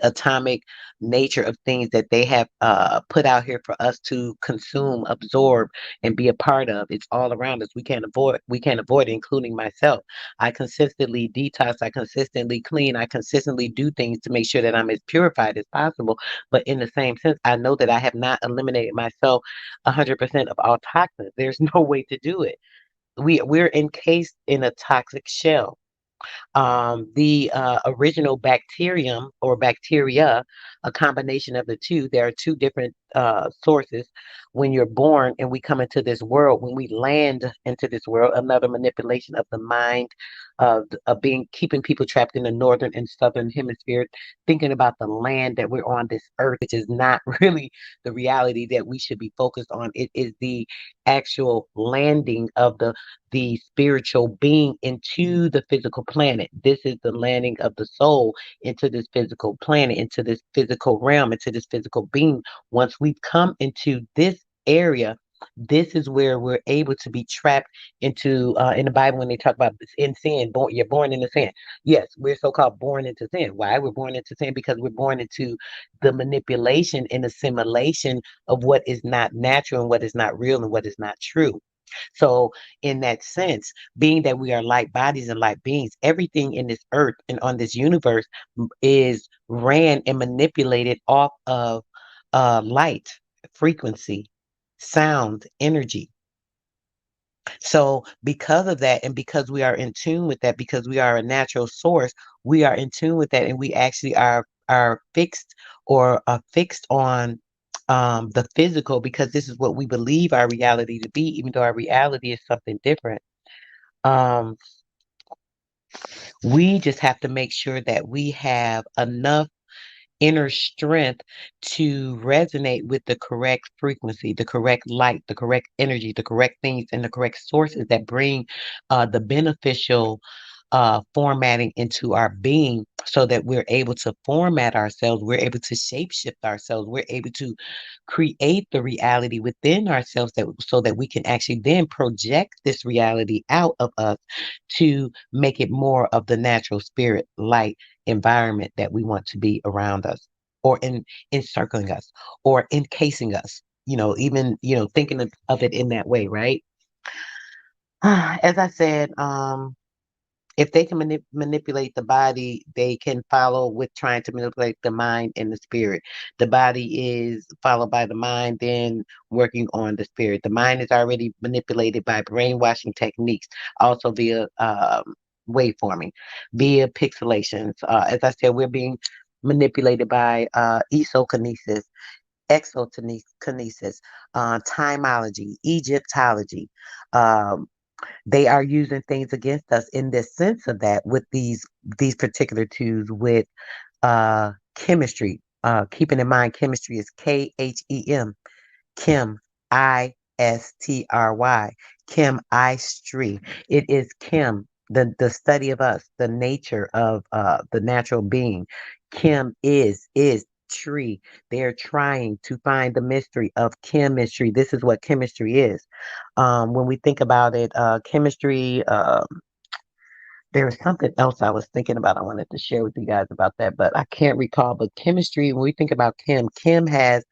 atomic nature of things that they have put out here for us to consume, absorb, and be a part of. It's all around us. We can't avoid it, including myself. I consistently detox, I consistently clean, I consistently do things to make sure that I'm as purified as possible. But in the same sense, I know that I have not eliminated myself 100% of all toxins. There's no way to do it. We're encased in a toxic shell. The original bacterium or bacteria, a combination of the two. There are two different sources when you're born and we come into this world. When we land into this world, another manipulation of the mind, of being keeping people trapped in the northern and southern hemisphere, thinking about the land that we're on, this earth, which is not really the reality that we should be focused on. It is the actual landing of the spiritual being into the physical planet. This is the landing of the soul into this physical planet, into this physical realm, into this physical being. Once we come into this area, this is where we're able to be trapped into in the Bible when they talk about in sin, you're born into sin. Yes, we're so-called born into sin. Why? We're born into sin because we're born into the manipulation and assimilation of what is not natural and what is not real and what is not true. So, in that sense, being that we are light bodies and light beings, everything in this earth and on this universe is ran and manipulated off of light, frequency, sound, energy. So, because of that, and because we are in tune with that, because we are a natural source, we are in tune with that, and we actually are fixed or are fixed on the physical, because this is what we believe our reality to be, even though our reality is something different. Um, we just have to make sure that we have enough inner strength to resonate with the correct frequency, the correct light, the correct energy, the correct things, and the correct sources that bring the beneficial formatting into our being, so that we're able to format ourselves, we're able to shapeshift ourselves, we're able to create the reality within ourselves, that so that we can actually then project this reality out of us to make it more of the natural spirit light environment that we want to be around us, or encircling us, or encasing us. Even thinking of it in that way, right? As I said, if they can manipulate the body, they can follow with trying to manipulate the mind and the spirit. The body is followed by the mind, then working on the spirit. The mind is already manipulated by brainwashing techniques, also via waveforming, via pixelations. As I said, we're being manipulated by esokinesis, exokinesis, timology, Egyptology. Um, they are using things against us in the sense of that, with these particular twos, with chemistry. Keeping in mind, chemistry is KHEM, Chem, Istry, Chem Istry. It is Chem, the study of us, the nature of the natural being. Chem is tree. They're trying to find the mystery of chemistry. This is what chemistry is. When we think about it, chemistry. There was something else I was thinking about. I wanted to share with you guys about that, but I can't recall. But chemistry, when we think about Kim has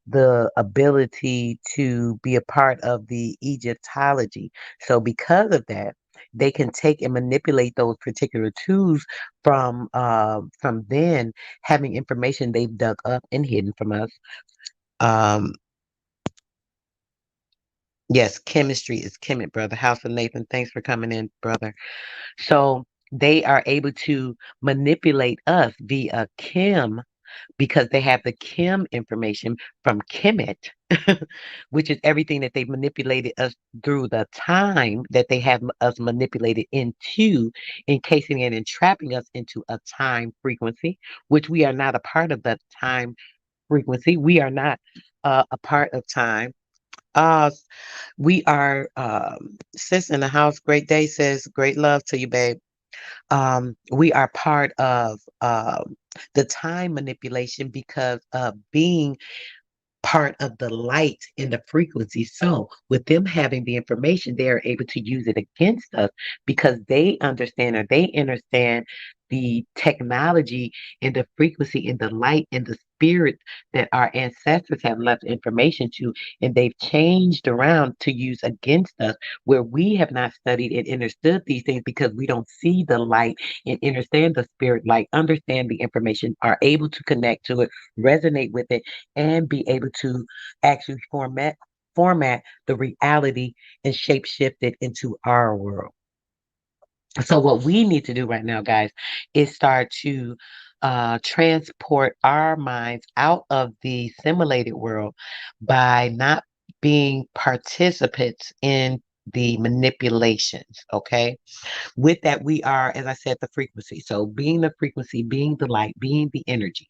the ability to be a part of the Egyptology. So because of that, they can take and manipulate those particular tools from then having information they've dug up and hidden from us. Um, Yes, chemistry is Kemet, brother. House of Nathan, thanks for coming in, brother. So they are able to manipulate us via chem because they have the chem information from Kemet, which is everything that they've manipulated us through the time that they have us manipulated into, encasing it and trapping us into a time frequency, which we are not a part of that time frequency. We are not a part of time. Uh, we are, sis in the house. Great day says, great love to you, babe. We are part of the time manipulation because of being part of the light in the frequency. So, with them having the information, they are able to use it against us because they understand or they understand the technology and the frequency and the light and the spirit that our ancestors have left information to, and they've changed around to use against us, where we have not studied and understood these things because we don't see the light and understand the spirit light, understand the information, are able to connect to it, resonate with it, and be able to actually format the reality and shape shift it into our world. So what we need to do right now, guys, is start to transport our minds out of the simulated world by not being participants in the manipulations. Okay. With that, we are, as I said, the frequency. So being the frequency, being the light, being the energy,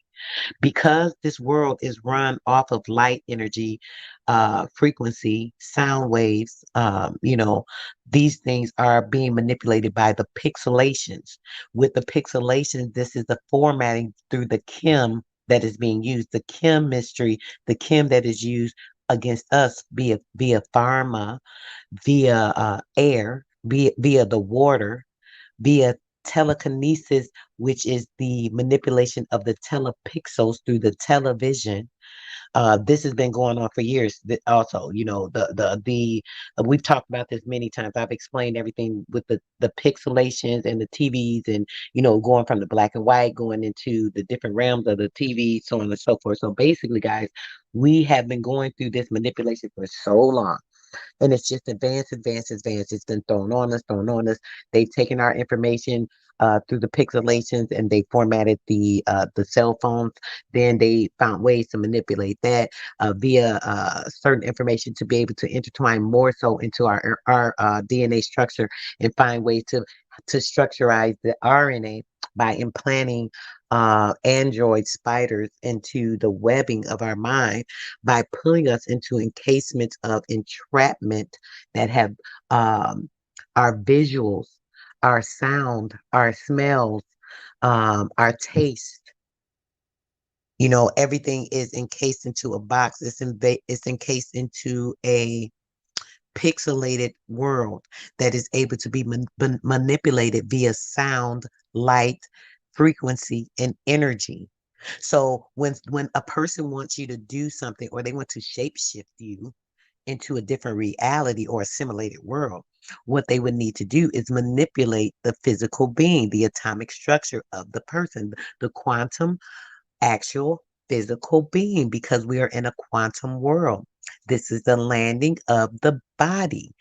because this world is run off of light energy, frequency, sound waves, these things are being manipulated by the pixelations. With the pixelations, this is the formatting through the chem that is being used, the chemistry, the chem that is used against us via pharma, via air, via the water, via telekinesis, which is the manipulation of the telepixels through the television. This has been going on for years. Also, we've talked about this many times. I've explained everything with the pixelations and the TVs, and going from the black and white, going into the different realms of the TV, so on and so forth. So basically, guys, we have been going through this manipulation for so long, and it's just advanced, advanced, advanced. It's been thrown on us, thrown on us. They've taken our information through the pixelations, and they formatted the cell phones. Then they found ways to manipulate that via certain information to be able to intertwine more so into our DNA structure and find ways to structureize the RNA by implanting android spiders into the webbing of our mind, by pulling us into encasements of entrapment that have um, our visuals, our sound, our smells, our taste. Everything is encased into a box. It's encased into a pixelated world that is able to be manipulated via sound, light, frequency, and energy. So when a person wants you to do something, or they want to shapeshift you into a different reality or a simulated world, what they would need to do is manipulate the physical being, the atomic structure of the person, the quantum actual physical being, because we are in a quantum world. This is the landing of the body.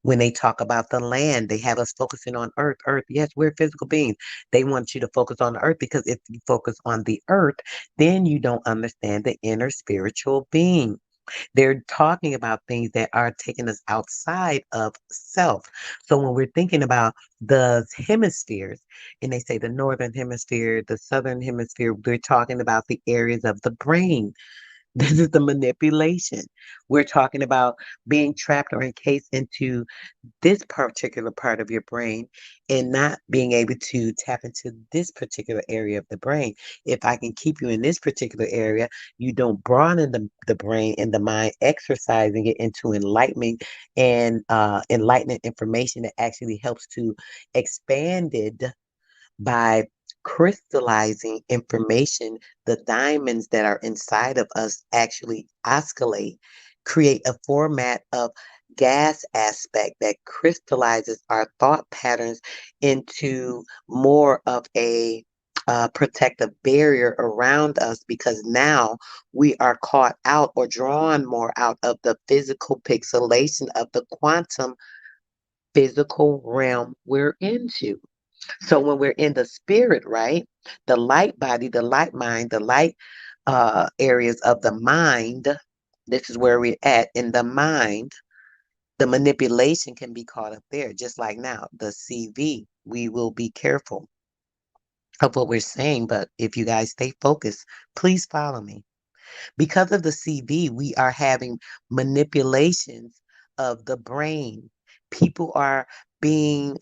When they talk about the land, they have us focusing on earth. Earth, yes, we're physical beings. They want you to focus on the earth because if you focus on the earth, then you don't understand the inner spiritual being. They're talking about things that are taking us outside of self. So when we're thinking about the hemispheres, and they say the northern hemisphere, the southern hemisphere, we're talking about the areas of the brain. This is the manipulation. We're talking about being trapped or encased into this particular part of your brain and not being able to tap into this particular area of the brain. If I can keep you in this particular area, you don't broaden the brain and the mind, exercising it into enlightenment and enlightenment information that actually helps to expand it by crystallizing information. The diamonds that are inside of us actually oscillate, create a format of gas aspect that crystallizes our thought patterns into more of a protective barrier around us because now we are caught out or drawn more out of the physical pixelation of the quantum physical realm we're into. So when we're in the spirit, right, the light body, the light mind, the light areas of the mind, this is where we're at in the mind. The manipulation can be caught up there, just like now, the CV. We will be careful of what we're saying, but if you guys stay focused, please follow me. Because of the CV, we are having manipulations of the brain. People are being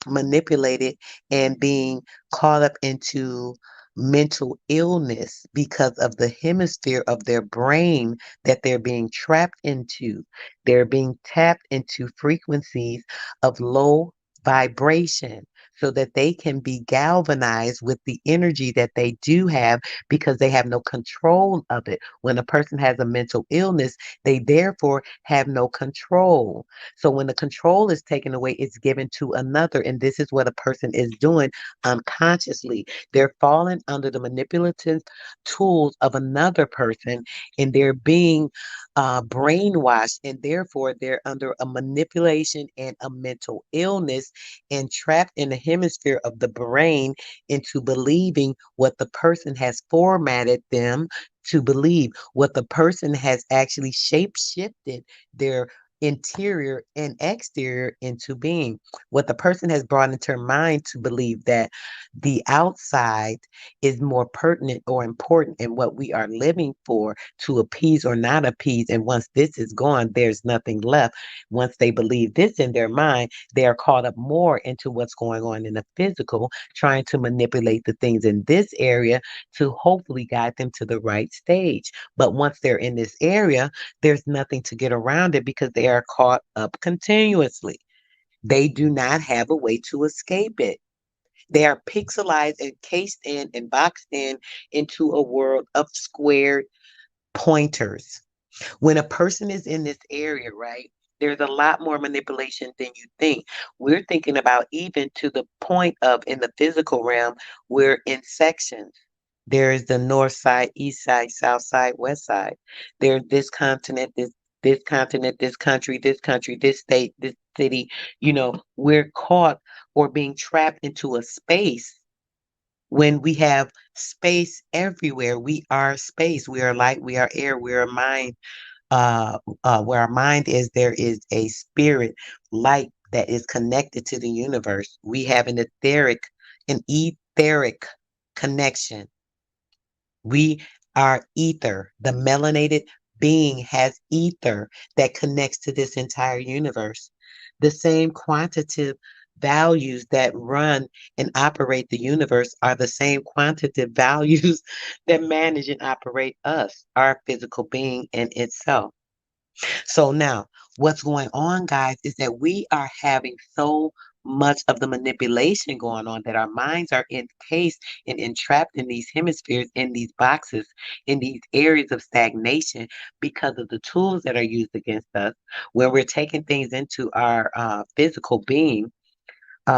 manipulated and being caught up into mental illness because of the hemisphere of their brain that they're being trapped into. They're being tapped into frequencies of low vibration so that they can be galvanized with the energy that they do have because they have no control of it. When a person has a mental illness, they therefore have no control. So when the control is taken away, it's given to another. And this is what a person is doing unconsciously. They're falling under the manipulative tools of another person and they're being brainwashed. And therefore, they're under a manipulation and a mental illness and trapped in the hemisphere of the brain into believing what the person has formatted them to believe, what the person has actually shape shifted their interior and exterior into being, what the person has brought into their mind to believe that the outside is more pertinent or important in what we are living for to appease or not appease. And once this is gone, there's nothing left. Once they believe this in their mind, they are caught up more into what's going on in the physical, trying to manipulate the things in this area to hopefully guide them to the right stage. But once they're in this area, there's nothing to get around it because they are caught up continuously. They do not have a way to escape it. They are pixelized and cased in and boxed in into a world of squared pointers. When a person is in this area, right, there's a lot more manipulation than you think. We're thinking about even to the point of in the physical realm, we're in sections. There is the north side, east side, south side, west side. There's this continent, this continent, this country, this state, this city. You know, we're caught or being trapped into a space when we have space everywhere. We are space. We are light. We are air. We are mind. Where our mind is, there is a spirit light that is connected to the universe. We have an etheric connection. We are ether. The melanated being has ether that connects to this entire universe. The same quantitative values that run and operate the universe are the same quantitative values that manage and operate us, our physical being in itself. So now, what's going on, guys, is that we are having so much of the manipulation going on that our minds are encased and entrapped in these hemispheres, in these boxes, in these areas of stagnation because of the tools that are used against us, where we're taking things into our physical being.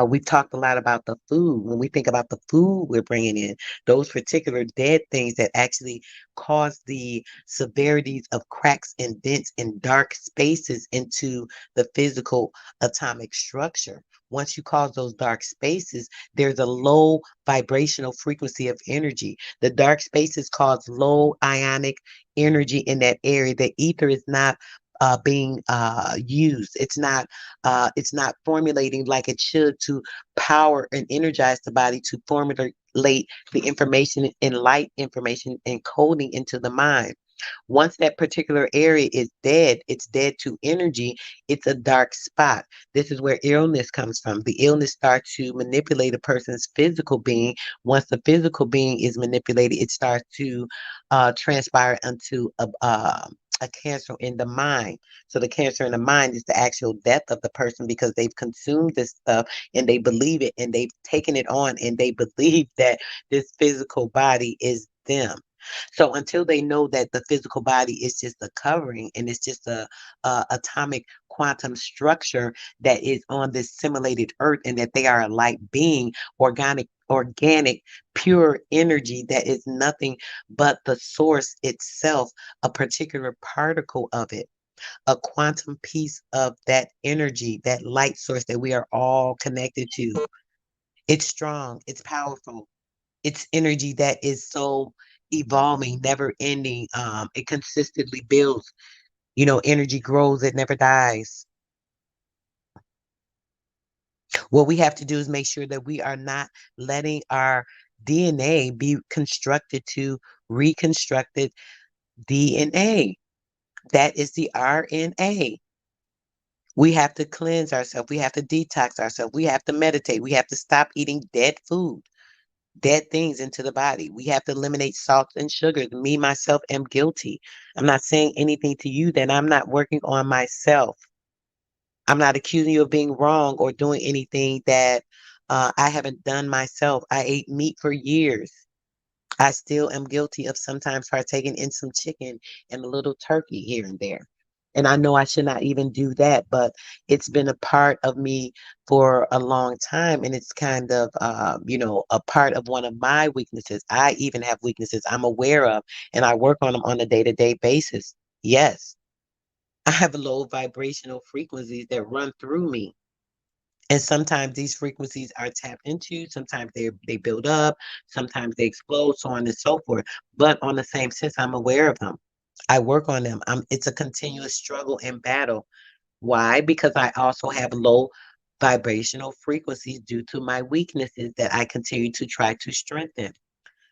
We've talked a lot about the food. When we think about the food we're bringing in, those particular dead things that actually cause the severities of cracks and dents and dark spaces into the physical atomic structure. Once you cause those dark spaces, there's a low vibrational frequency of energy. The dark spaces cause low ionic energy in that area. The ether is not being used. It's not formulating like it should to power and energize the body to formulate the information and light information and coding into the mind. Once that particular area is dead, it's dead to energy, it's a dark spot. This is where illness comes from. The illness starts to manipulate a person's physical being. Once the physical being is manipulated, it starts to transpire into a cancer in the mind. So the cancer in the mind is the actual death of the person because they've consumed this stuff and they believe it and they've taken it on and they believe that this physical body is them. So until they know that the physical body is just a covering and it's just a atomic quantum structure that is on this simulated earth and that they are a light being, organic, pure energy that is nothing but the source itself, a particular particle of it, a quantum piece of that energy, that light source that we are all connected to. It's strong, it's powerful, it's energy that is so evolving, never ending. It consistently builds. Energy grows, it never dies. What we have to do is make sure that we are not letting our DNA be constructed to reconstructed DNA. That is the RNA. We have to cleanse ourselves. We have to detox ourselves. We have to meditate. We have to stop eating dead food, dead things into the body. We have to eliminate salts and sugars. Me, myself, am guilty. I'm not saying anything to you that I'm not working on myself. I'm not accusing you of being wrong or doing anything that I haven't done myself. I ate meat for years. I still am guilty of sometimes partaking in some chicken and a little turkey here and there. And I know I should not even do that, but it's been a part of me for a long time. And it's kind of, a part of one of my weaknesses. I even have weaknesses I'm aware of, and I work on them on a day-to-day basis. Yes, I have low vibrational frequencies that run through me. And sometimes these frequencies are tapped into, sometimes they build up, sometimes they explode, so on and so forth. But on the same sense, I'm aware of them. I work on them. It's a continuous struggle and battle. Why? Because I also have low vibrational frequencies due to my weaknesses that I continue to try to strengthen.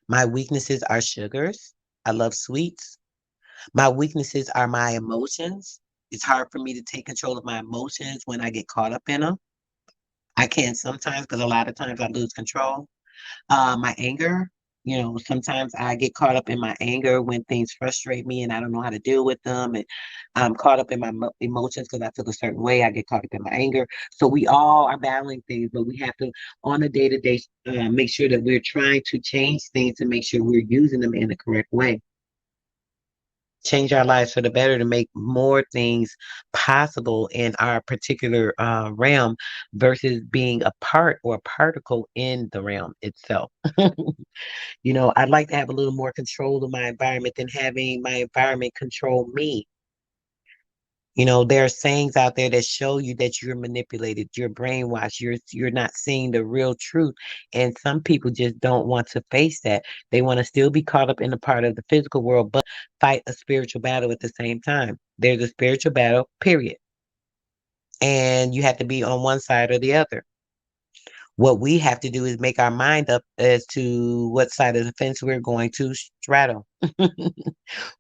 My weaknesses are sugars. I love sweets. My weaknesses are my emotions. It's hard for me to take control of my emotions when I get caught up in them. I can sometimes, because a lot of times I lose control. My anger, sometimes I get caught up in my anger when things frustrate me and I don't know how to deal with them. And I'm caught up in my emotions because I feel a certain way. I get caught up in my anger. So we all are battling things, but we have to, on a day to day, make sure that we're trying to change things and make sure we're using them in the correct way. Change our lives for the better to make more things possible in our particular realm versus being a part or a particle in the realm itself. I'd like to have a little more control of my environment than having my environment control me. There are sayings out there that show you that you're manipulated, you're brainwashed, you're not seeing the real truth. And some people just don't want to face that. They want to still be caught up in the part of the physical world, but fight a spiritual battle at the same time. There's a spiritual battle, period. And you have to be on one side or the other. What we have to do is make our mind up as to what side of the fence we're going to straddle.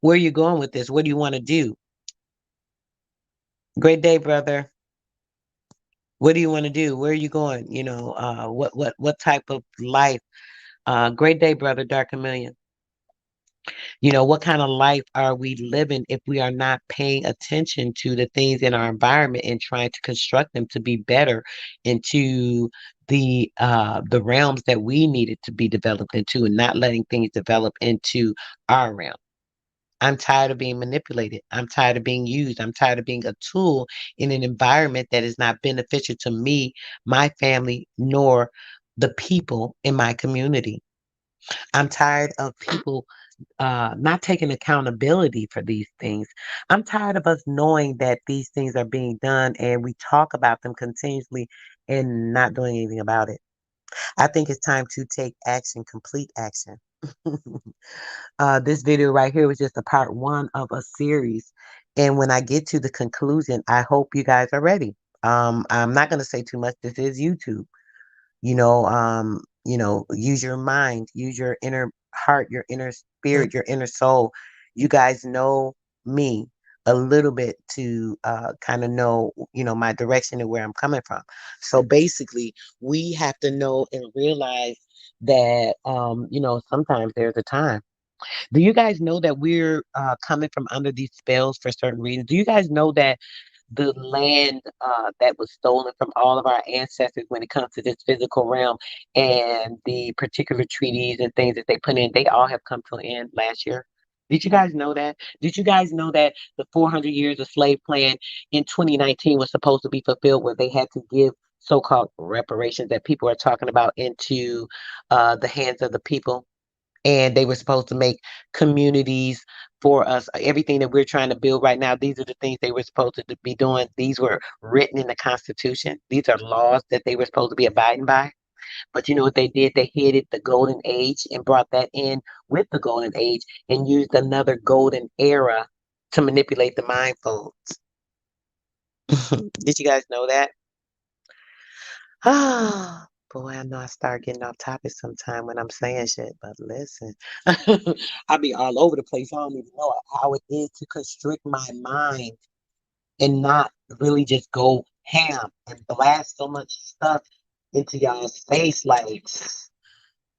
Where are you going with this? What do you want to do? Great day, brother. What do you want to do? Where are you going? What type of life? Great day, brother, Dark Chameleon. What kind of life are we living if we are not paying attention to the things in our environment and trying to construct them to be better into the realms that we needed to be developed into and not letting things develop into our realm. I'm tired of being manipulated. I'm tired of being used. I'm tired of being a tool in an environment that is not beneficial to me, my family, nor the people in my community. I'm tired of people not taking accountability for these things. I'm tired of us knowing that these things are being done and we talk about them continuously and not doing anything about it. I think it's time to take action, complete action. This video right here was just a part one of a series. And when I get to the conclusion, I hope you guys are ready. I'm not going to say too much. This is YouTube. Use your mind, use your inner heart, your inner spirit, your inner soul. You guys know me a little bit to kind of know, my direction and where I'm coming from. So basically, we have to know and realize that, sometimes there's a time. Do you guys know that we're coming from under these spells for certain reasons? Do you guys know that the land that was stolen from all of our ancestors when it comes to this physical realm, and the particular treaties and things that they put in, they all have come to an end last year. Did you guys know that? Did you guys know that the 400 years of slave plan in 2019 was supposed to be fulfilled, where they had to give so-called reparations that people are talking about into the hands of the people? And they were supposed to make communities for us. Everything that we're trying to build right now, these are the things they were supposed to be doing. These were written in the Constitution. These are laws that they were supposed to be abiding by. But you know what they did? They hid it, the golden age, and brought that in with the golden age and used another golden era to manipulate the mind folds. Did you guys know that? Ah, boy, I know I start getting off topic sometime when I'm saying shit, but listen, I be all over the place. I don't even know how it is to constrict my mind and not really just go ham and blast so much stuff into y'all's face. Like,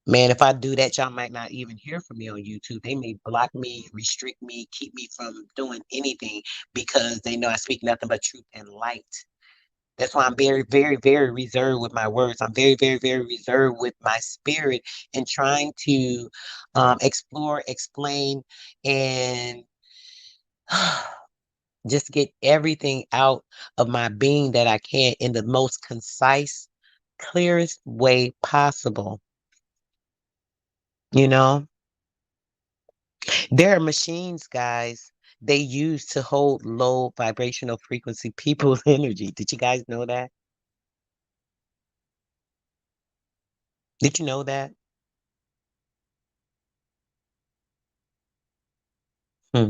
man, if I do that, y'all might not even hear from me on YouTube. They may block me, restrict me, keep me from doing anything because they know I speak nothing but truth and light. That's why I'm very, very, very reserved with my words. I'm very, very, very reserved with my spirit and trying to explore, explain, and just get everything out of my being that I can in the most concise, clearest way possible. You know, there are machines, guys, they use to hold low vibrational frequency people's energy. Did you guys know that? Did you know that? Hmm.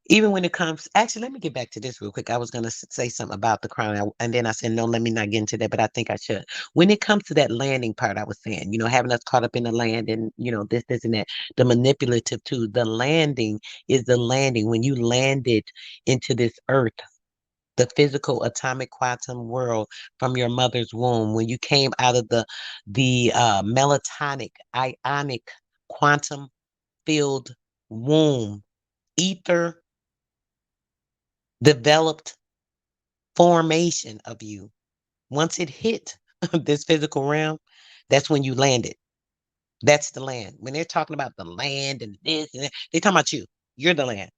Even when it comes, actually, let me get back to this real quick. I was going to say something about the crown, and then I said, no, let me not get into that, but I think I should. When it comes to that landing part, I was saying, having us caught up in the land and, this, and that, the manipulative too. The landing is the landing. When you landed into this earth, the physical atomic quantum world from your mother's womb, when you came out of the melatonic, ionic, quantum filled womb, ether developed formation of you. Once it hit this physical realm, that's when you landed. That's the land. When they're talking about the land and this and that, they're talking about you. You're the land.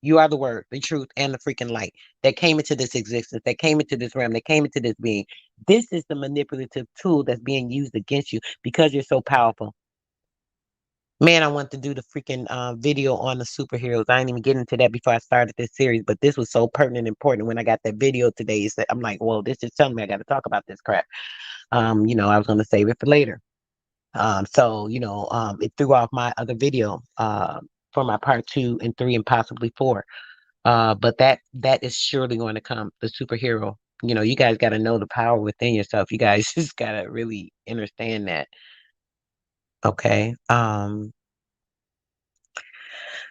You are the word, the truth, and the freaking light that came into this existence, that came into this realm, that came into this being. This is the manipulative tool that's being used against you because you're so powerful. Man, I want to do the freaking video on the superheroes. I didn't even get into that before I started this series, but this was so pertinent and important when I got that video today. It's that I'm like, well, this is telling me I got to talk about this crap. I was going to save it for later. It threw off my other video for my part 2 and 3 and possibly 4. But that is surely going to come. The superhero. You guys got to know the power within yourself. You guys just got to really understand that. Okay.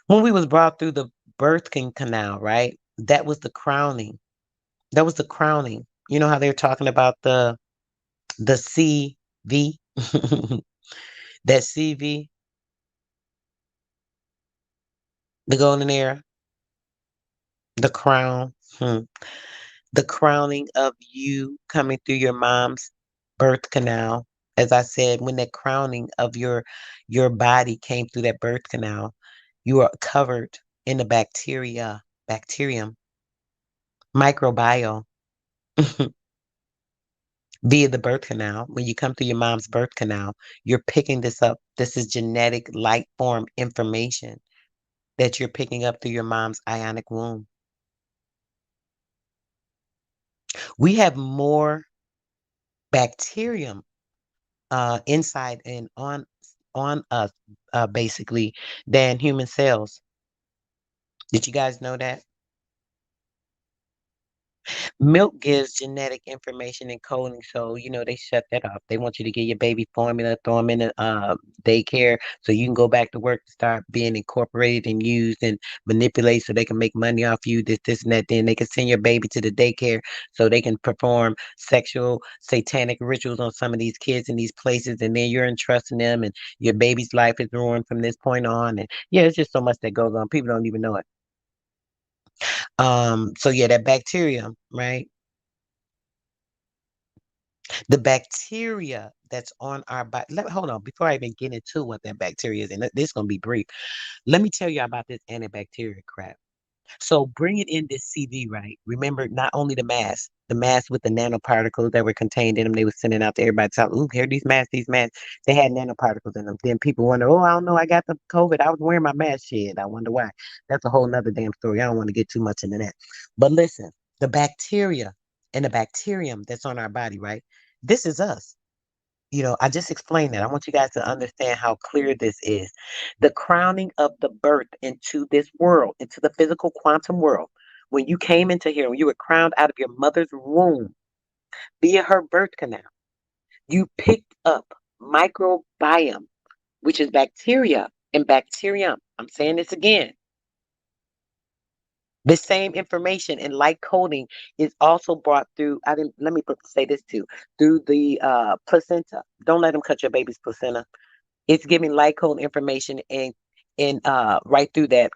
When we was brought through the birthing canal, right? That was the crowning. That was the crowning. You know how they're talking about the CV, that CV, the golden era, the crown, the crowning of you coming through your mom's birth canal. As I said, when that crowning of your body came through that birth canal, you are covered in the bacterium, microbiome. Via the birth canal. When you come through your mom's birth canal, you're picking this up. This is genetic light form information that you're picking up through your mom's ionic womb. We have more bacterium inside and on us basically than human cells. Did you guys know that? Milk gives genetic information and coding, so they shut that off. They want you to get your baby formula, throw them in a daycare, so you can go back to work and start being incorporated and used and manipulated, so they can make money off you. This, and that. Then they can send your baby to the daycare, so they can perform sexual satanic rituals on some of these kids in these places, and then you're entrusting them, and your baby's life is ruined from this point on. And yeah, it's just so much that goes on. People don't even know it. So yeah, that bacteria, right? The bacteria that's on our body. Hold on, before I even get into what that bacteria is, and this is gonna be brief. Let me tell you about this antibacterial crap. So bringing in this CV, right? Remember, not only the masks with the nanoparticles that were contained in them, they were sending out to everybody. To ooh, here these masks. They had nanoparticles in them. Then people wonder, oh, I don't know, I got the COVID. I was wearing my mask. Shit, I wonder why. That's a whole nother damn story. I don't want to get too much into that. But listen, the bacteria and the bacterium that's on our body, right? This is us. I just explained that. I want you guys to understand how clear this is. The crowning of the birth into this world, into the physical quantum world, when you came into here, when you were crowned out of your mother's womb via her birth canal, you picked up microbiome, which is bacteria and bacterium. I'm saying this again. The same information and light coding is also brought through. I didn't. Let me say this too. Through the placenta. Don't let them cut your baby's placenta. It's giving light code information and right through that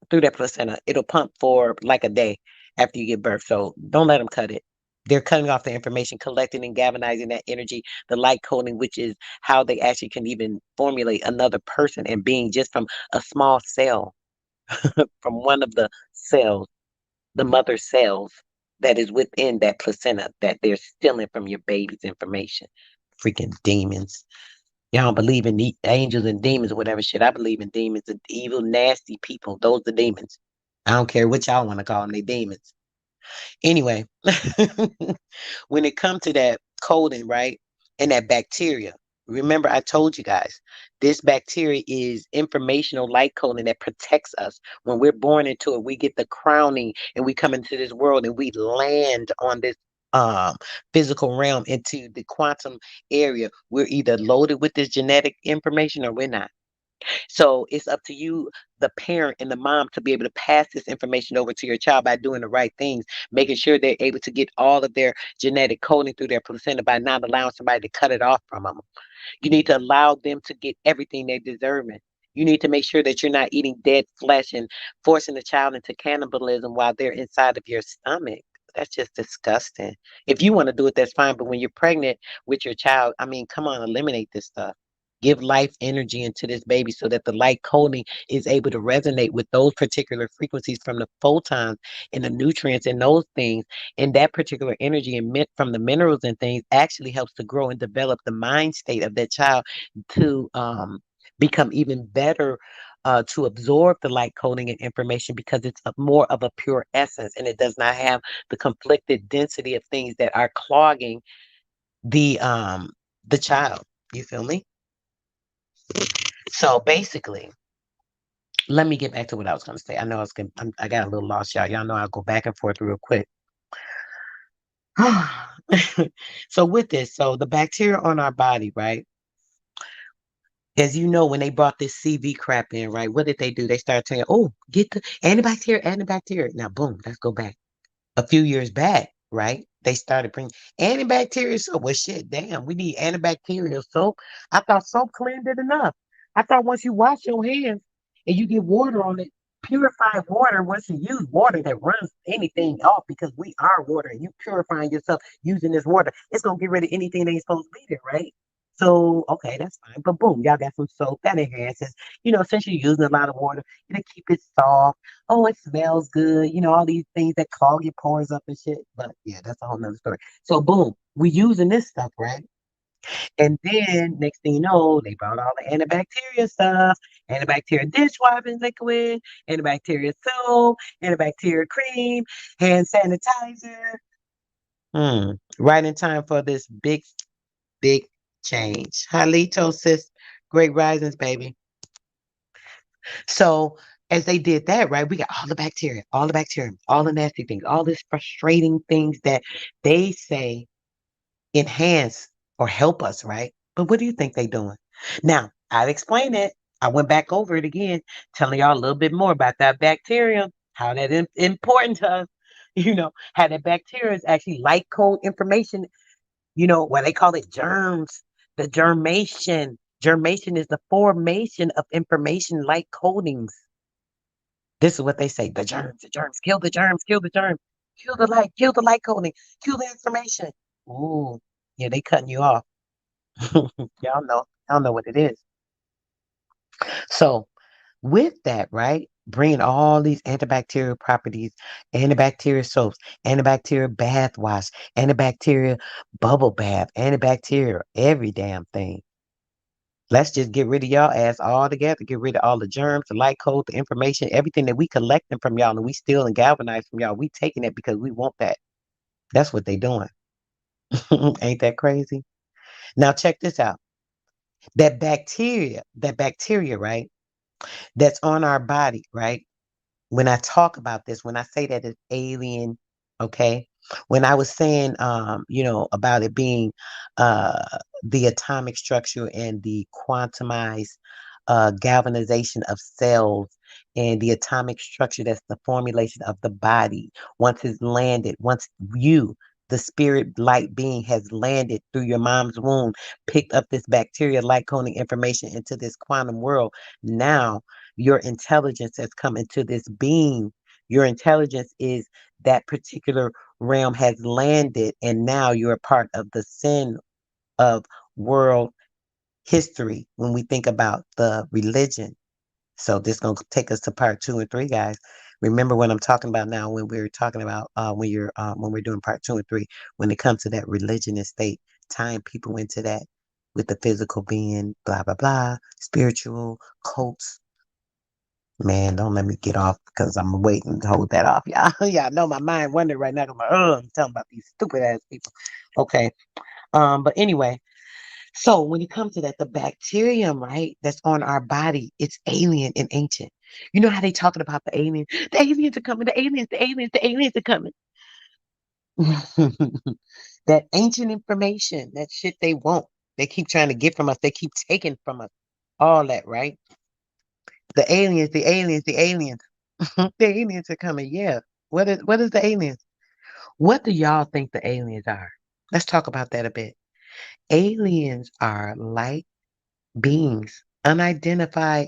placenta. It'll pump for like a day after you give birth. So don't let them cut it. They're cutting off the information, collecting and galvanizing that energy, the light coding, which is how they actually can even formulate another person and being just from a small cell, from one of the cells, the mother cells that is within that placenta that they're stealing from your baby's information. Freaking demons. Y'all don't believe in the angels and demons or whatever shit. I believe in demons, the evil, nasty people. Those are demons. I don't care what y'all want to call them. They demons. Anyway, when it comes to that coding, right, and that bacteria, remember I told you guys, this bacteria is informational light coding that protects us. When we're born into it, we get the crowning and we come into this world and we land on this um physical realm into the quantum area. We're either loaded with this genetic information or we're not. So it's up to you, the parent and the mom, to be able to pass this information over to your child by doing the right things, making sure they're able to get all of their genetic coding through their placenta by not allowing somebody to cut it off from them. You need to allow them to get everything they deserve. You need to make sure that you're not eating dead flesh and forcing the child into cannibalism while they're inside of your stomach. That's just disgusting. If you want to do it, that's fine. But when you're pregnant with your child, I mean, come on, eliminate this stuff. Give life energy into this baby so that the light coding is able to resonate with those particular frequencies from the photons and the nutrients and those things. And that particular energy and from the minerals and things actually helps to grow and develop the mind state of that child to become even better, to absorb the light coding and information because it's more of a pure essence and it does not have the conflicted density of things that are clogging the child. You feel me? So basically, let me get back to what I was going to say. I know I got a little lost, y'all. Y'all know I'll go back and forth real quick. So with this, so the bacteria on our body, right? As you know, when they brought this CV crap in, right? What did they do? They started saying, "Oh, get the antibacterial, antibacterial." Now, boom, let's go back a few years back, right? They started bringing antibacterial soap. Well, shit, damn, we need antibacterial soap. I thought soap cleaned it enough. I thought once you wash your hands and you get water on it, purified water, once you use water that runs anything off because we are water and you purifying yourself using this water, it's going to get rid of anything that ain't supposed to be there, right? So, okay, that's fine. But boom, y'all got some soap that enhances, since you're using a lot of water, it'll keep it soft. Oh, it smells good. All these things that clog your pores up and shit. But yeah, that's a whole nother story. So boom, we using this stuff, right? And then next thing you know, they brought all the antibacterial stuff, antibacterial dishwashing liquid, antibacterial soap, antibacterial cream, hand sanitizer. Right in time for this big, big change. Halitosis, great risings, baby. So as they did that, right, we got all the bacteria, all the nasty things, all these frustrating things that they say enhance or help us, right? But what do you think they doing? Now, I've explained it. I went back over it again, telling y'all a little bit more about that bacteria, how that important to us. How that bacteria is actually light code information, what they call it germs, the germation. Germation is the formation of information like codings. This is what they say: the germs, kill the germs, kill the germs, kill the light coding, kill the information. Ooh, yeah, they cutting you off. Y'all know what it is. So with that, right? Bringing all these antibacterial properties, antibacterial soaps, antibacterial bath wash, antibacterial bubble bath, antibacterial, every damn thing. Let's just get rid of y'all ass all together. Get rid of all the germs, the light code, the information, everything that we collecting from y'all and we steal and galvanize from y'all. We taking it because we want that. That's what they doing. Ain't that crazy? Now check this out. That bacteria, right? That's on our body, right? When I talk about this, when I say that it's alien, okay? When I was saying, about it being uh, the atomic structure and the quantumized galvanization of cells and the atomic structure that's the formulation of the body, once it's landed, once you, the spirit light being, has landed through your mom's womb, picked up this bacteria light coding information into this quantum world. Now, your intelligence has come into this being. Your intelligence is that particular realm has landed, and now you're a part of the sin of world history when we think about the religion. So this gonna take us to part 2 and 3, guys. Remember what I'm talking about now when we're talking about when we're doing part 2 and 3, when it comes to that religion and state, tying people into that with the physical being, blah blah blah, spiritual cults. Man, don't let me get off because I'm waiting to hold that off. Y'all, y'all know my mind wondering right now. I'm like, oh, I'm telling about these stupid ass people. Okay. But anyway, so when it comes to that, the bacterium, right, that's on our body, it's alien and ancient. You know how they talking about the aliens? The aliens are coming, the aliens are coming. That ancient information, that shit they want. They keep trying to get from us. They keep taking from us. All that, right? The aliens, the aliens, the aliens. The aliens are coming. Yeah. What is the aliens? What do y'all think the aliens are? Let's talk about that a bit. Aliens are light beings. Unidentified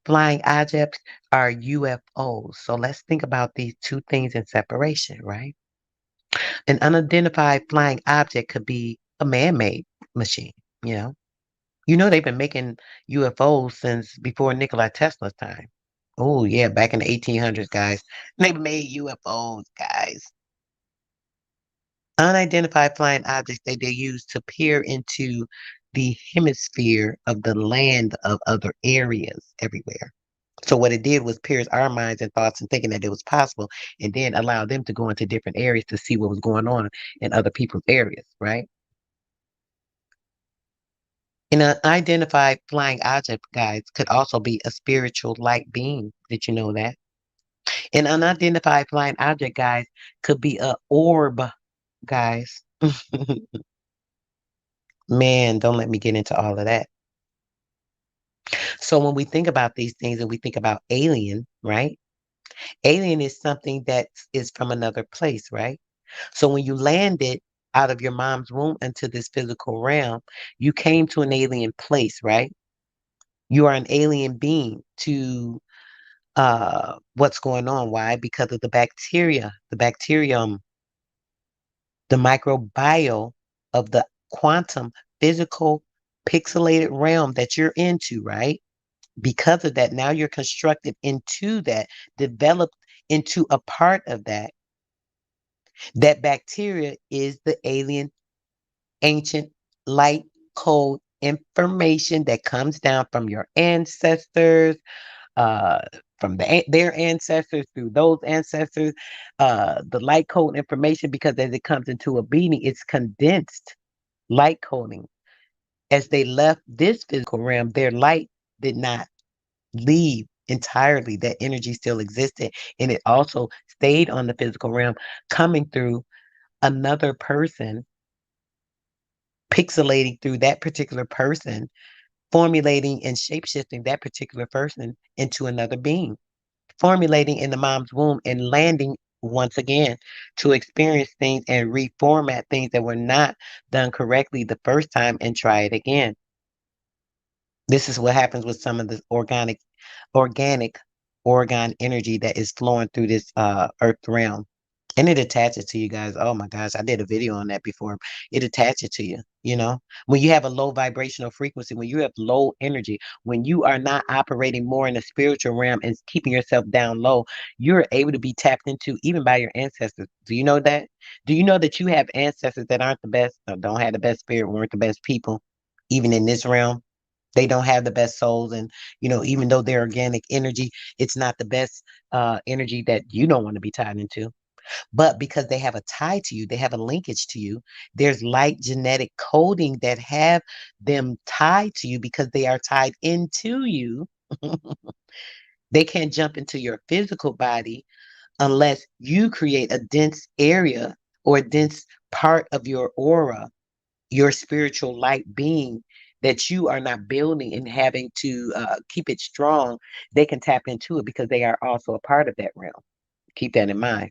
flying objects are UFOs. So let's think about these two things in separation, right? An unidentified flying object could be a man-made machine, you know. You know they've been making UFOs since before Nikola Tesla's time. Oh yeah, back in the 1800s, guys. They made UFOs, guys. Unidentified flying objects that they use to peer into the hemisphere of the land of other areas everywhere. So what it did was pierce our minds and thoughts and thinking that it was possible, and then allow them to go into different areas to see what was going on in other people's areas, right? An unidentified flying object, guys, could also be a spiritual light being. Did you know that? An unidentified flying object, guys, could be a orb, guys. Man, don't let me get into all of that. So when we think about these things and we think about alien, right? Alien is something that is from another place, right? So when you landed out of your mom's womb into this physical realm, you came to an alien place, right? You are an alien being to what's going on. Why? Because of the bacteria, the bacterium, the microbiome of the quantum physical pixelated realm that you're into, right? Because of that, now you're constructed into that, developed into a part of that. That bacteria is the alien, ancient, light code information that comes down from your ancestors, uh, from their ancestors through those ancestors, the light code information, because as it comes into a being, it's condensed light coding. As they left this physical realm, their light did not leave entirely. That energy still existed, and it also stayed on the physical realm, coming through another person, pixelating through that particular person, formulating and shapeshifting that particular person into another being, formulating in the mom's womb and landing once again to experience things and reformat things that were not done correctly the first time and try it again. This is what happens with some of the organic organ energy that is flowing through this earth realm. And it attaches to you guys. Oh my gosh, I did a video on that before. It attaches to you, you know. When you have a low vibrational frequency, when you have low energy, when you are not operating more in the spiritual realm and keeping yourself down low, you're able to be tapped into even by your ancestors. Do you know that? Do you know that you have ancestors that aren't the best, or don't have the best spirit, weren't the best people, even in this realm? They don't have the best souls, and even though they're organic energy, it's not the best energy that you don't want to be tied into. But because they have a tie to you, they have a linkage to you. There's like genetic coding that have them tied to you because they are tied into you. They can't jump into your physical body unless you create a dense area or a dense part of your aura, your spiritual light being that you are not building and having to keep it strong. They can tap into it because they are also a part of that realm. Keep that in mind.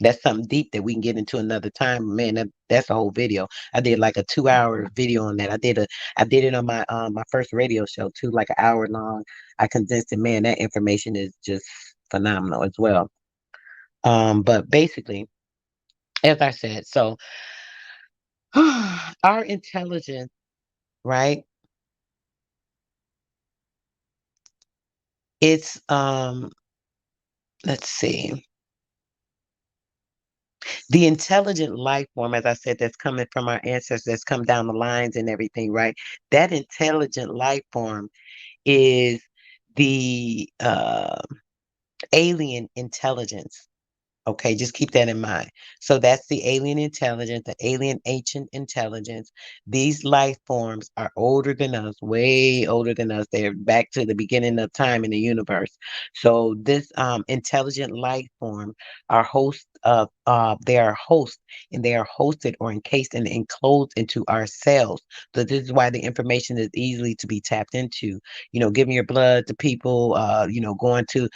That's something deep that we can get into another time. Man, that's a whole video. I did like a 2 hour video on that. I did it on my first radio show too, like an hour long. I condensed it. Man, that information is just phenomenal as well. But basically, as I said, so our intelligence, right? It's let's see. The intelligent life form, as I said, that's coming from our ancestors, that's come down the lines and everything, right? That intelligent life form is the alien intelligence. Okay, just keep that in mind. So that's the alien intelligence, the alien ancient intelligence. These life forms are older than us, way older than us. They're back to the beginning of time in the universe. So this intelligent life form are host of they are host, and they are hosted or encased and enclosed into our cells. So this is why the information is easily to be tapped into. Giving your blood to people, going to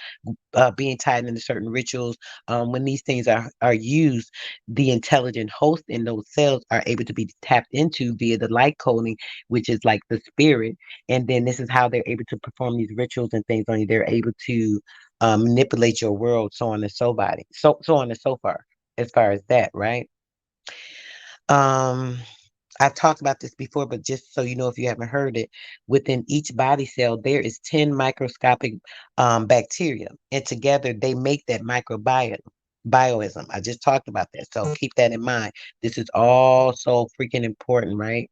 being tied into certain rituals. When these things are used, the intelligent host in those cells are able to be tapped into via the light coding, which is like the spirit. And then this is how they're able to perform these rituals and things on you. They're able to manipulate your world, so on and so on and so far, as far as that, right? Um, I've talked about this before, but just so you know, if you haven't heard it, within each body cell, there is 10 microscopic bacteria, and together they make that microbiome. Bioism. I just talked about that. So keep that in mind. This is all so freaking important, right?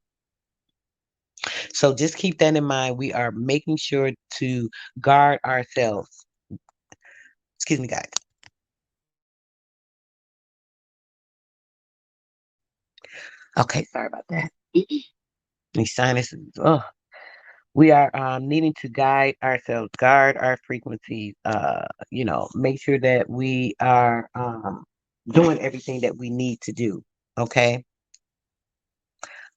So just keep that in mind. We are making sure to guard ourselves. Excuse me, guys. Okay, sorry about that. These sinuses. Oh. We are needing to guide ourselves, guard our frequencies, make sure that we are doing everything that we need to do. Okay.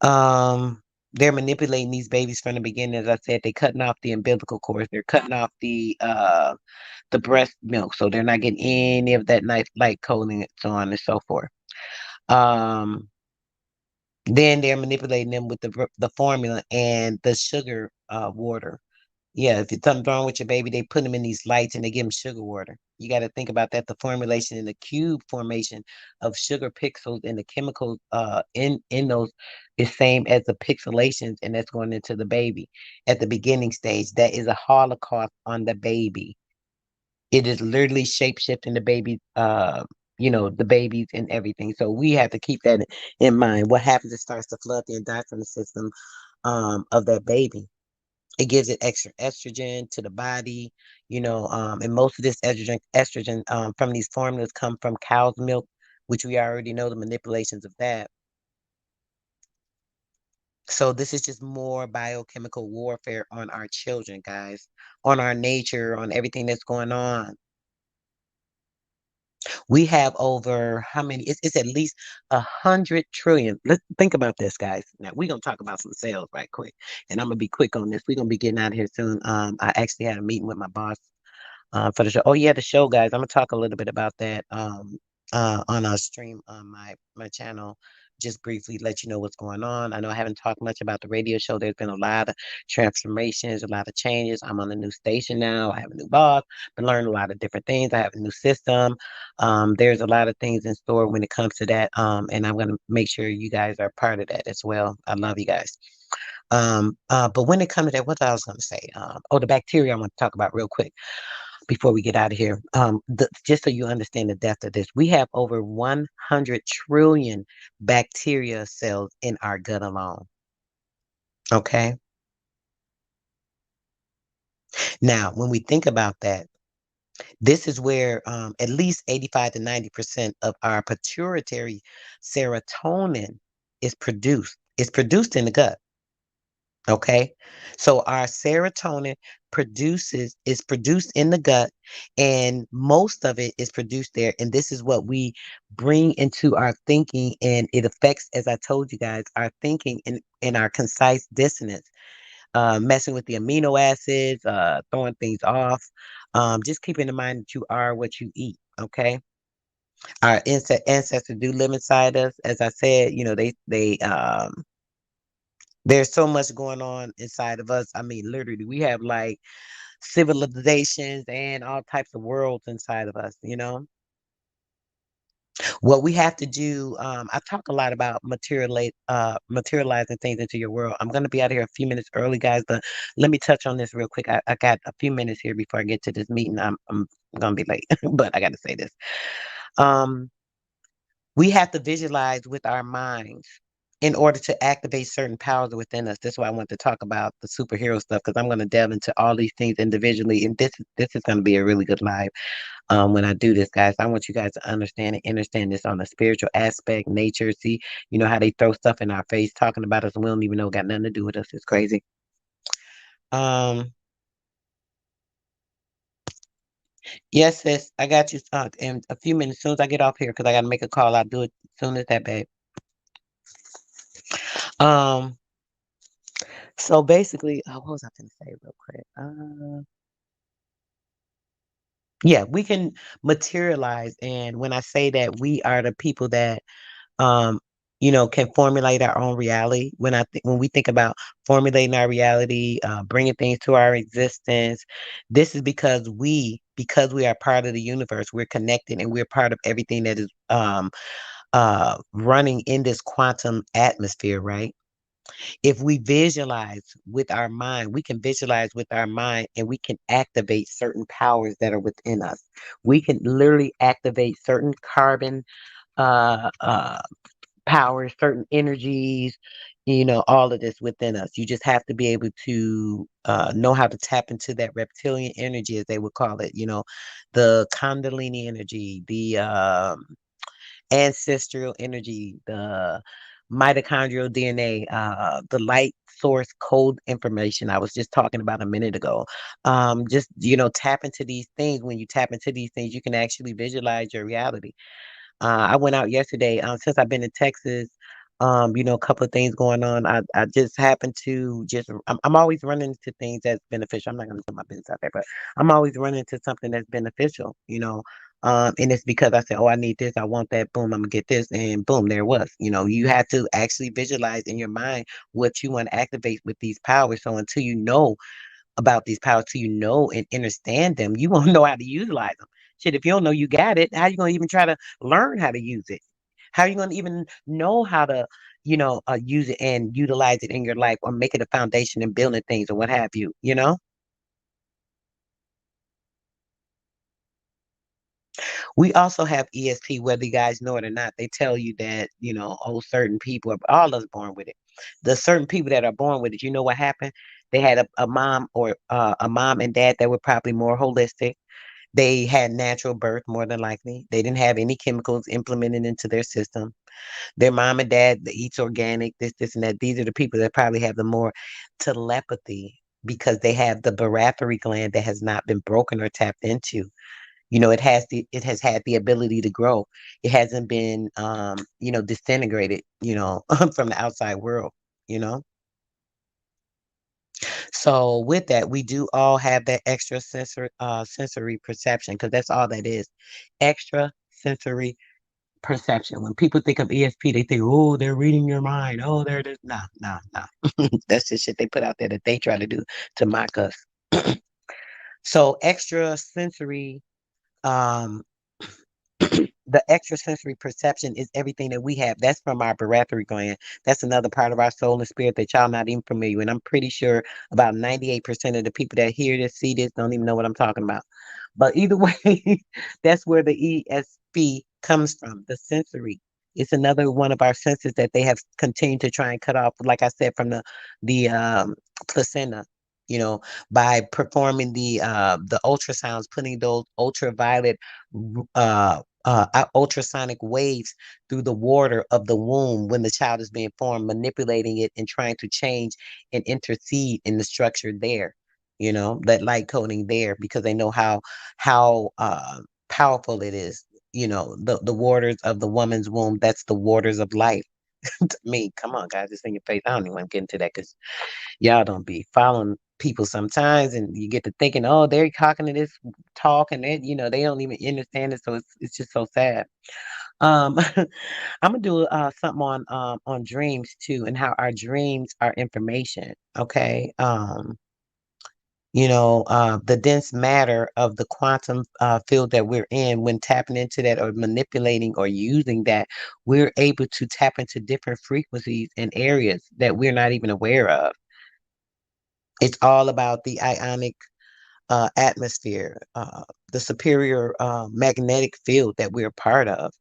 Um, they're manipulating these babies from the beginning. As I said, they're cutting off the umbilical cords. They're cutting off the breast milk, so they're not getting any of that nice light coding and so on and so forth. Um, then they're manipulating them with the formula and the sugar water. Yeah, if it's something wrong with your baby, they put them in these lights and they give them sugar water. You got to think about that. The formulation and the cube formation of sugar pixels and the chemicals in those is same as the pixelations, and that's going into the baby at the beginning stage. That is a holocaust on the baby. It is literally shape shifting the baby, the babies and everything. So we have to keep that in mind. What happens? It starts to flood the endocrine system of that baby. It gives it extra estrogen to the body, and most of this estrogen from these formulas come from cow's milk, which we already know the manipulations of that. So this is just more biochemical warfare on our children, guys, on our nature, on everything that's going on. We have over how many? It's at least 100 trillion. Let's think about this, guys. Now we're gonna talk about some sales right quick, and I'm gonna be quick on this. We're gonna be getting out of here soon. I actually had a meeting with my boss for the show. Oh yeah, the show, guys. I'm gonna talk a little bit about that on our stream on my channel just briefly let you know what's going on. I know I haven't talked much about the radio show. There's been a lot of transformations, a lot of changes. I'm on a new station now. I have a new boss. Been learning a lot of different things. I have a new system. There's a lot of things in store when it comes to that. And I'm gonna make sure you guys are part of that as well. I love you guys. But when it comes to that, what I was gonna say, the bacteria I want to talk about real quick before we get out of here. Just so you understand the depth of this, we have over 100 trillion bacteria cells in our gut alone. Okay. Now, when we think about that, this is where at least 85 to 90% of our pituitary serotonin is produced. It's produced in the gut. Okay. So our serotonin is produced in the gut, and most of it is produced there. And this is what we bring into our thinking, and it affects, as I told you guys, our thinking and our concise dissonance, messing with the amino acids, throwing things off. Just keeping in mind that you are what you eat. Okay. Our ancestors do live inside us. As I said, they there's so much going on inside of us. I mean, literally, we have like civilizations and all types of worlds inside of us, you know? What we have to do, I talk a lot about materializing things into your world. I'm going to be out of here a few minutes early, guys, but let me touch on this real quick. I got a few minutes here before I get to this meeting. I'm going to be late, but I got to say this. Um, we have to visualize with our minds in order to activate certain powers within us. This is why I want to talk about the superhero stuff, because I'm going to delve into all these things individually, and this is going to be a really good live. When I do this, guys, I want you guys to understand and understand this on the spiritual aspect, nature. See, you know how they throw stuff in our face, talking about us, and we don't even know got nothing to do with us. It's crazy. Um, yes, sis, I got you. In a few minutes, as soon as I get off here, because I got to make a call. I'll do it as soon as that, babe. Um, so basically, what was I going to say real quick? Yeah, we can materialize, and when I say that, we are the people that um can formulate our own reality. When we think about formulating our reality, bringing things to our existence, this is because we are part of the universe. We're connected, and we're part of everything that is running in this quantum atmosphere, right? If we visualize with our mind, we can visualize with our mind, and we can activate certain powers that are within us. We can literally activate certain carbon uh, uh, powers, certain energies, all of this within us. You just have to be able to know how to tap into that reptilian energy, as they would call it, the Kundalini energy, the ancestral energy, the mitochondrial DNA, the light source code information I was just talking about a minute ago. Just, tap into these things. When you tap into these things, you can actually visualize your reality. I went out yesterday. Since I've been in Texas, a couple of things going on. I just happened to I'm always running into things that's beneficial. I'm not going to put my business out there, but I'm always running into something that's beneficial. And it's because I said, oh, I need this, I want that, boom, I'm gonna get this, and boom, there it was. You have to actually visualize in your mind what you want to activate with these powers. So until you know about these powers, till you know and understand them, you won't know how to utilize them. Shit, if you don't know you got it, how you gonna even try to learn how to use it? How you gonna even know how to, use it and utilize it in your life, or make it a foundation and building things or what have you? We also have ESP, whether you guys know it or not. They tell you that, certain people are all of us born with it. The certain people that are born with it, you know what happened? They had a mom, or a mom and dad that were probably more holistic. They had natural birth, more than likely. They didn't have any chemicals implemented into their system. Their mom and dad that eats organic, this, and that. These are the people that probably have the more telepathy, because they have the barotheric gland that has not been broken or tapped into. It has had the ability to grow. It hasn't been disintegrated, from the outside world, you know. So with that, we do all have that extra sensory perception, because that's all that is. Extra sensory perception. When people think of ESP, they think, oh, they're reading your mind. Oh, they're this. Nah, nah, nah. That's the shit they put out there that they try to do to mock us. So extra sensory um the extrasensory perception is everything that we have. That's from our barotheric gland. That's another part of our soul and spirit that y'all not even familiar with. I'm pretty sure about 98% of the people that hear this, see this, don't even know what I'm talking about. But either way, that's where the ESP comes from, the sensory. It's another one of our senses that they have continued to try and cut off, like I said, from the placenta. You know, by performing the ultrasounds, putting those ultraviolet ultrasonic waves through the water of the womb when the child is being formed, manipulating it and trying to change and intercede in the structure there. You know, that light coding there because they know how powerful it is. You know, the waters of the woman's womb. That's the waters of life. To me, come on, guys, it's in your face. I don't even want to get into that because y'all don't be following people sometimes, and you get to thinking, oh, they're talking to this talk, and they don't even understand it. So it's just so sad. Um, I'm gonna do something on dreams too, and how our dreams are information. Okay. The dense matter of the quantum field that we're in, when tapping into that or manipulating or using that, we're able to tap into different frequencies and areas that we're not even aware of. It's all about the ionic atmosphere, the superior magnetic field that we're part of.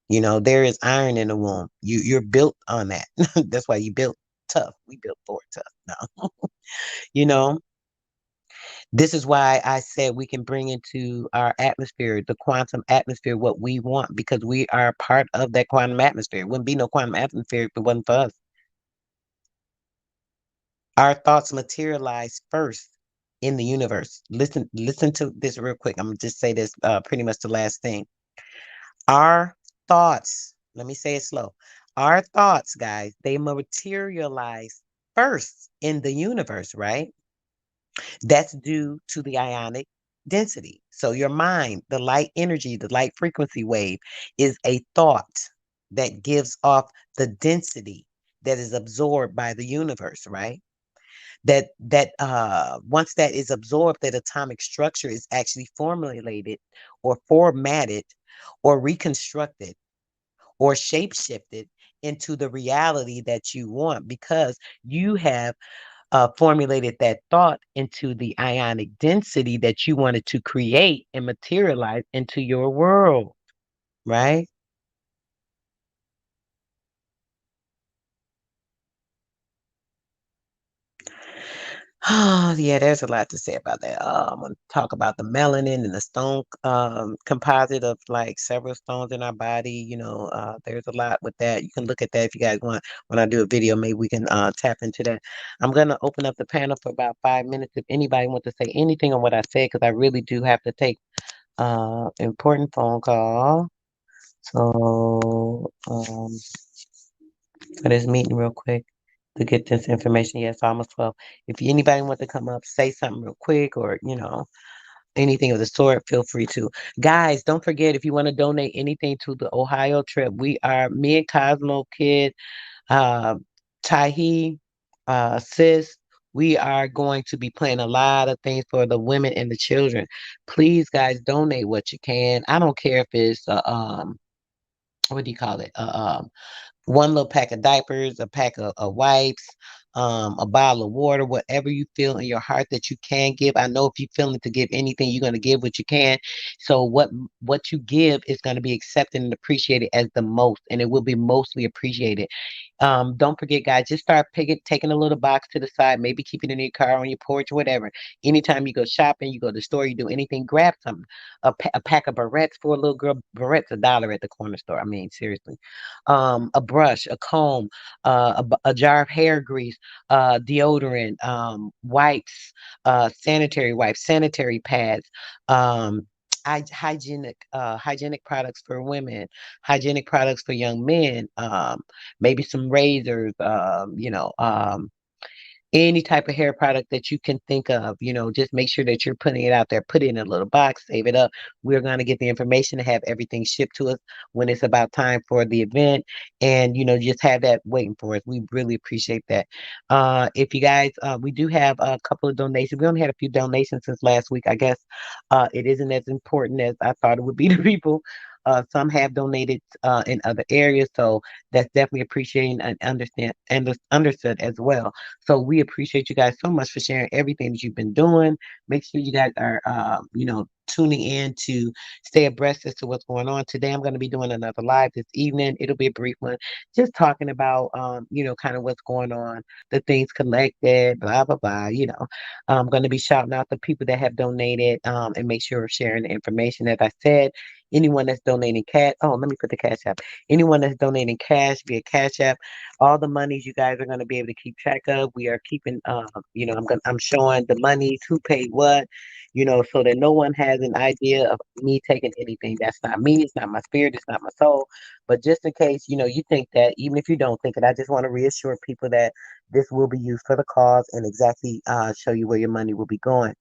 You know, there is iron in the womb. You're built on that. That's why you built tough. We built for it tough. No, you know, this is why I said we can bring into our atmosphere, the quantum atmosphere, what we want, because we are part of that quantum atmosphere. It wouldn't be no quantum atmosphere if it wasn't for us. Our thoughts materialize first in the universe. Listen to this real quick. I'm gonna just say this pretty much the last thing. Our thoughts, let me say it slow. Our thoughts, guys, they materialize first in the universe, right? That's due to the ionic density. So your mind, the light energy, the light frequency wave is a thought that gives off the density that is absorbed by the universe, right? That once that is absorbed, that atomic structure is actually formulated or formatted or reconstructed or shape shifted into the reality that you want because you have formulated that thought into the ionic density that you wanted to create and materialize into your world, right? Oh, yeah, there's a lot to say about that. I'm going to talk about the melanin and the stone composite of like several stones in our body. There's a lot with that. You can look at that if you guys want. When I do a video, maybe we can tap into that. I'm going to open up the panel for about 5 minutes if anybody wants to say anything on what I said, because I really do have to take important phone call. So, for this meeting real quick to get this information. Yes, almost 12. If anybody want to come up, say something real quick or, anything of the sort, feel free to. Guys, don't forget if you want to donate anything to the Ohio trip, we are me and Cosmo Kid, uh, Tahi, Sis. We are going to be playing a lot of things for the women and the children. Please, guys, donate what you can. I don't care if it's what do you call it? One little pack of diapers, a pack of wipes, a bottle of water, whatever you feel in your heart that you can give. I know if you're feeling to give anything, you're going to give what you can. So what you give is going to be accepted and appreciated as the most, and it will be mostly appreciated. Don't forget, guys, just start taking a little box to the side, maybe keep it in your car, on your porch, whatever. Anytime you go shopping, you go to the store, you do anything, grab something. A pack of barrettes for a little girl. Barrettes $1 at the corner store. I mean, seriously. A brush, a comb, a jar of hair grease, deodorant, wipes, sanitary wipes, sanitary pads, hygienic products for women, hygienic products for young men, maybe some razors, any type of hair product that you can think of. Just make sure that you're putting it out there. Put it in a little box, save it up. We're going to get the information to have everything shipped to us when it's about time for the event. And, just have that waiting for us. We really appreciate that. If you guys, we do have a couple of donations. We only had a few donations since last week. I guess it isn't as important as I thought it would be to people. Some have donated in other areas, so that's definitely appreciating and understood as well. So we appreciate you guys so much for sharing everything that you've been doing. Make sure you guys are, tuning in to stay abreast as to what's going on. Today, I'm going to be doing another live this evening. It'll be a brief one, just talking about, kind of what's going on, the things collected, blah, blah, blah. I'm going to be shouting out the people that have donated and make sure we're sharing the information. As I said, anyone that's donating cash, oh, let me put the cash app. Anyone that's donating cash via cash app, all the monies you guys are going to be able to keep track of. We are keeping, I'm showing the monies, who paid what, so that no one has an idea of me taking anything. That's not me. It's not my spirit. It's not my soul. But just in case, you think that, even if you don't think it, I just want to reassure people that this will be used for the cause and exactly show you where your money will be going.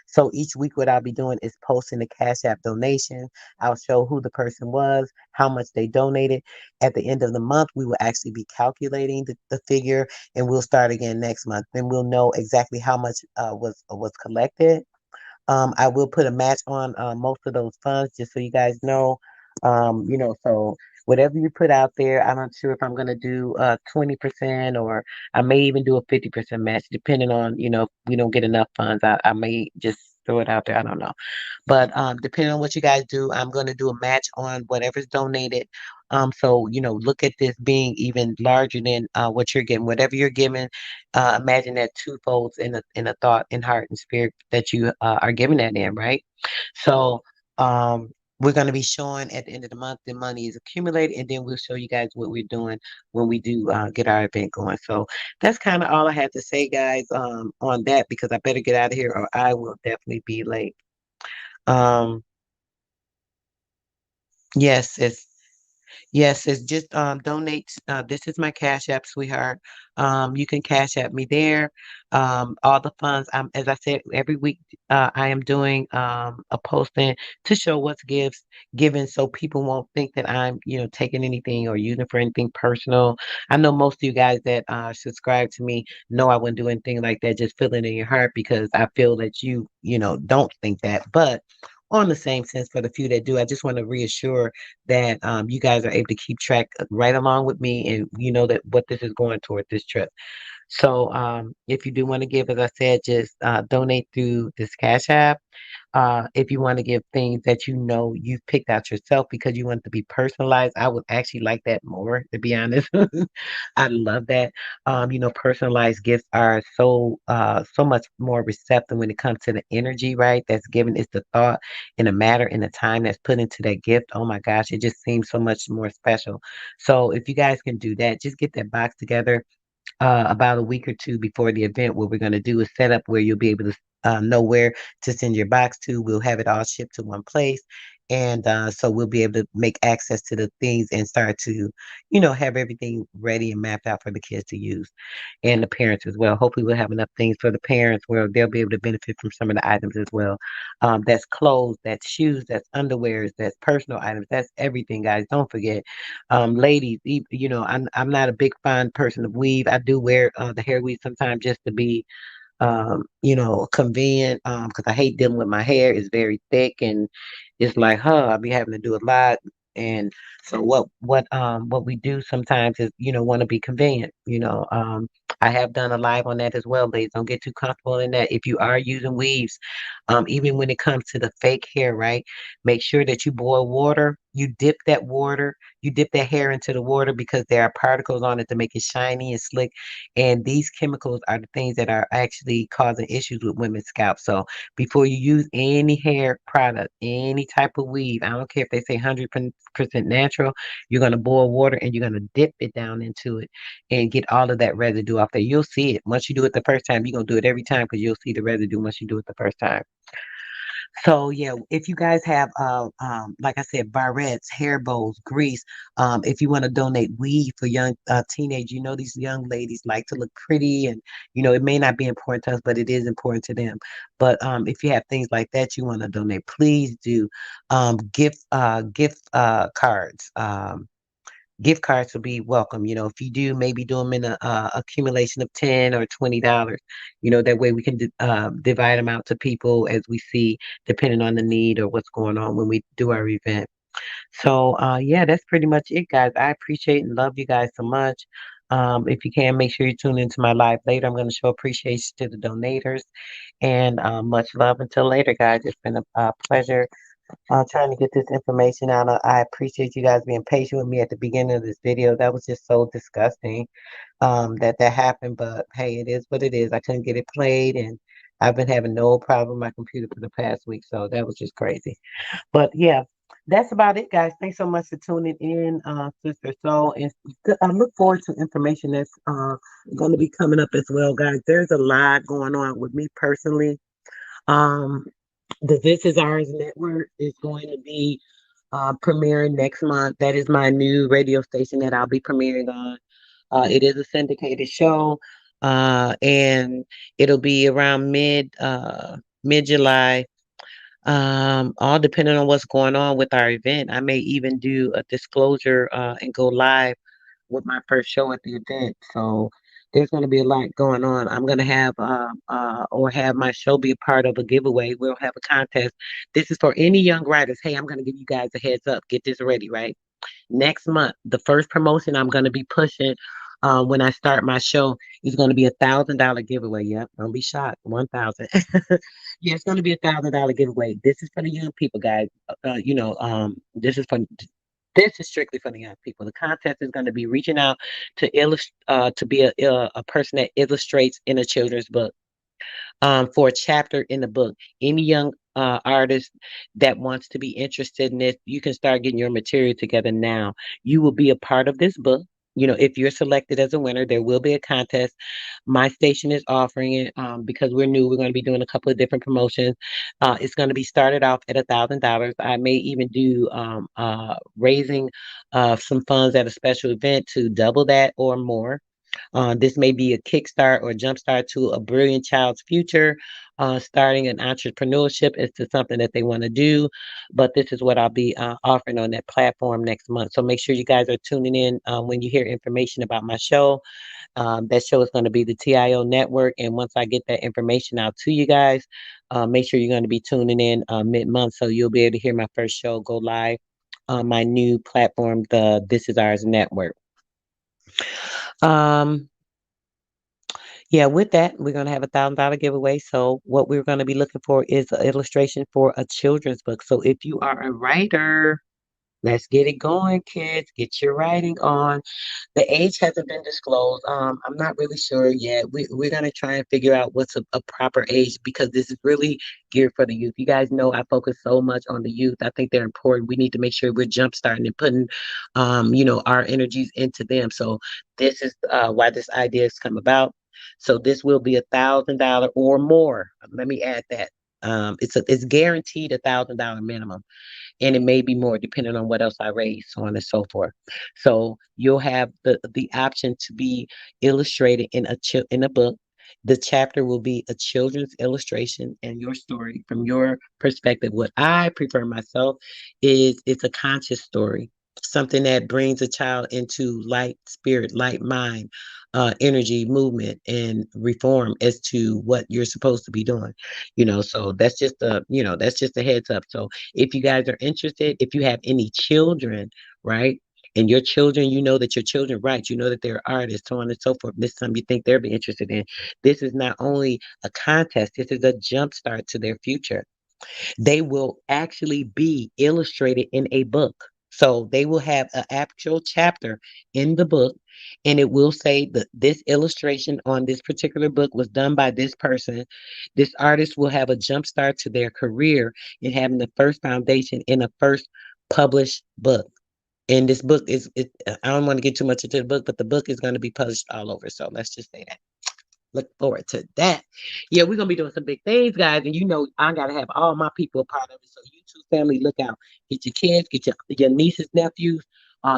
So each week, what I'll be doing is posting the Cash App donation. I'll show who the person was, how much they donated. At the end of the month, we will actually be calculating the figure, and we'll start again next month. Then we'll know exactly how much was collected. I will put a match on most of those funds just so you guys know. So whatever you put out there, I'm not sure if I'm gonna do 20% or I may even do a 50% match, depending on, if we don't get enough funds. I may just throw it out there. I don't know. But depending on what you guys do, I'm going to do a match on whatever's donated. So look at this being even larger than what you're getting. Whatever you're giving, imagine that twofolds in a thought and heart and spirit that you are giving that in, right? So we're going to be showing at the end of the month the money is accumulated, and then we'll show you guys what we're doing when we do get our event going. So that's kind of all I had to say, guys, on that because I better get out of here or I will definitely be late. Um, yes, it's just donate. This is my Cash App, sweetheart. You can Cash App me there. All the funds. As I said, every week I am doing a posting to show what's gifts given, so people won't think that I'm, taking anything or using for anything personal. I know most of you guys that subscribe to me know I wouldn't do anything like that. Just feel it in your heart because I feel that you don't think that, but. On the same sense, for the few that do, I just want to reassure that you guys are able to keep track right along with me and you know that what this is going toward this trip. So if you do want to give, as I said, just donate through this Cash App. If you want to give things that you've picked out yourself because you want it to be personalized, I would actually like that more, to be honest. I love that. Personalized gifts are so much more receptive when it comes to the energy, right? That's given. It's the thought and the matter and the time that's put into that gift. Oh my gosh, it just seems so much more special. So if you guys can do that, just get that box together about a week or two before the event. What we're going to do is set up where you'll be able to know where to send your box to. We'll have it all shipped to one place. And so we'll be able to make access to the things and start to, have everything ready and mapped out for the kids to use and the parents as well. Hopefully, we'll have enough things for the parents where they'll be able to benefit from some of the items as well. That's clothes, that's shoes, that's underwears, that's personal items, that's everything, guys. Don't forget, ladies. I'm not a big fond person of weave. I do wear the hair weave sometimes just to be convenient because I hate dealing with my hair. It's very thick and it's like, I'll be having to do a lot. And so what we do sometimes is, want to be convenient. I have done a live on that as well, ladies. Don't get too comfortable in that. If you are using weaves, even when it comes to the fake hair, right? Make sure that you boil water. You dip that hair into the water because there are particles on it to make it shiny and slick, and these chemicals are the things that are actually causing issues with women's scalp. So before you use any hair product, any type of weave, I don't care if they say 100% natural, you're going to boil water and you're going to dip it down into it and get all of that residue off there. You'll see it. Once you do it the first time, you're going to do it every time because you'll see the residue once you do it the first time. So yeah, if you guys have like I said, barrettes, hair bows, grease, if you want to donate weave for young teenage, these young ladies like to look pretty, and it may not be important to us, but it is important to them. But if you have things like that you want to donate, please do. Gift cards. Gift cards will be welcome. If you do, maybe do them in a accumulation of $10 or $20. That way we can divide them out to people as we see, depending on the need or what's going on when we do our event. So yeah, that's pretty much it, guys. I appreciate and love you guys so much. If you can, make sure you tune into my live later. I'm going to show appreciation to the donators, and much love until later, guys. It's been a pleasure trying to get this information out. I appreciate you guys being patient with me at the beginning of this video. That was just so disgusting that happened. But hey, it is what it is. I couldn't get it played, and I've been having no problem with my computer for the past week. So that was just crazy. But yeah, that's about it, guys. Thanks so much for tuning in, Sister Soul. And I look forward to information that's going to be coming up as well, guys. There's a lot going on with me personally. Um, the This Is Ours network is going to be premiering next month. That is my new radio station that I'll be premiering on. It is a syndicated show, and it'll be around mid July. All depending on what's going on with our event. I may even do a disclosure and go live with my first show at the event. So there's going to be a lot going on. I'm going to have or have my show be a part of a giveaway. We'll have a contest. This is for any young writers. Hey, I'm going to give you guys a heads up. Get this ready, right? Next month, the first promotion I'm going to be pushing when I start my show is going to be $1,000 giveaway. Yep, don't be shocked. 1,000. Yeah, it's going to be $1,000 giveaway. This is for the young people, guys. This is strictly for the young people. The contest is going to be reaching out to be a person that illustrates in a children's book for a chapter in the book. Any young artist that wants to be interested in this, you can start getting your material together now. You will be a part of this book. If you're selected as a winner, there will be a contest. My station is offering it because we're new. We're going to be doing a couple of different promotions. It's going to be started off at $1,000. I may even do raising some funds at a special event to double that or more. This may be a kickstart or jumpstart to a brilliant child's future, starting an entrepreneurship as to something that they want to do. But this is what I'll be offering on that platform next month. So make sure you guys are tuning in when you hear information about my show. That show is going to be the TIO Network. And once I get that information out to you guys, make sure you're going to be tuning in mid-month so you'll be able to hear my first show go live on my new platform, the This Is Ours Network. Um, Yeah, with that, we're going to have $1,000 giveaway. So, what we're going to be looking for is an illustration for a children's book. So, if you are a writer, let's get it going, kids. Get your writing on. The age hasn't been disclosed. I'm not really sure yet. We're going to try and figure out what's a proper age because this is really geared for the youth. You guys know I focus so much on the youth. I think they're important. We need to make sure we're jumpstarting and putting, our energies into them. So this is why this idea has come about. So this will be $1,000 or more. Let me add that. It's guaranteed $1,000 minimum, and it may be more depending on what else I raise, so on and so forth. So you'll have the option to be illustrated in a book. The chapter will be a children's illustration and your story from your perspective. What I prefer myself is it's a conscious story, something that brings a child into light spirit, light mind, energy, movement, and reform as to what you're supposed to be doing. So that's just a heads up. So if you guys are interested, if you have any children, right? And your children, you know that your children write, you know that they're artists, so on and so forth. This is something you think they'll be interested in. This is not only a contest, this is a jump start to their future. They will actually be illustrated in a book. So they will have an actual chapter in the book, and it will say that this illustration on this particular book was done by this person. This artist will have a jump start to their career in having the first foundation in a first published book. And this book I don't want to get too much into the book, but the book is going to be published all over. So let's just say that. Look forward to that. Yeah, we're gonna be doing some big things, guys. And you know, I gotta have all my people a part of it. So you two family, look out. Get your kids, get your nieces, nephews,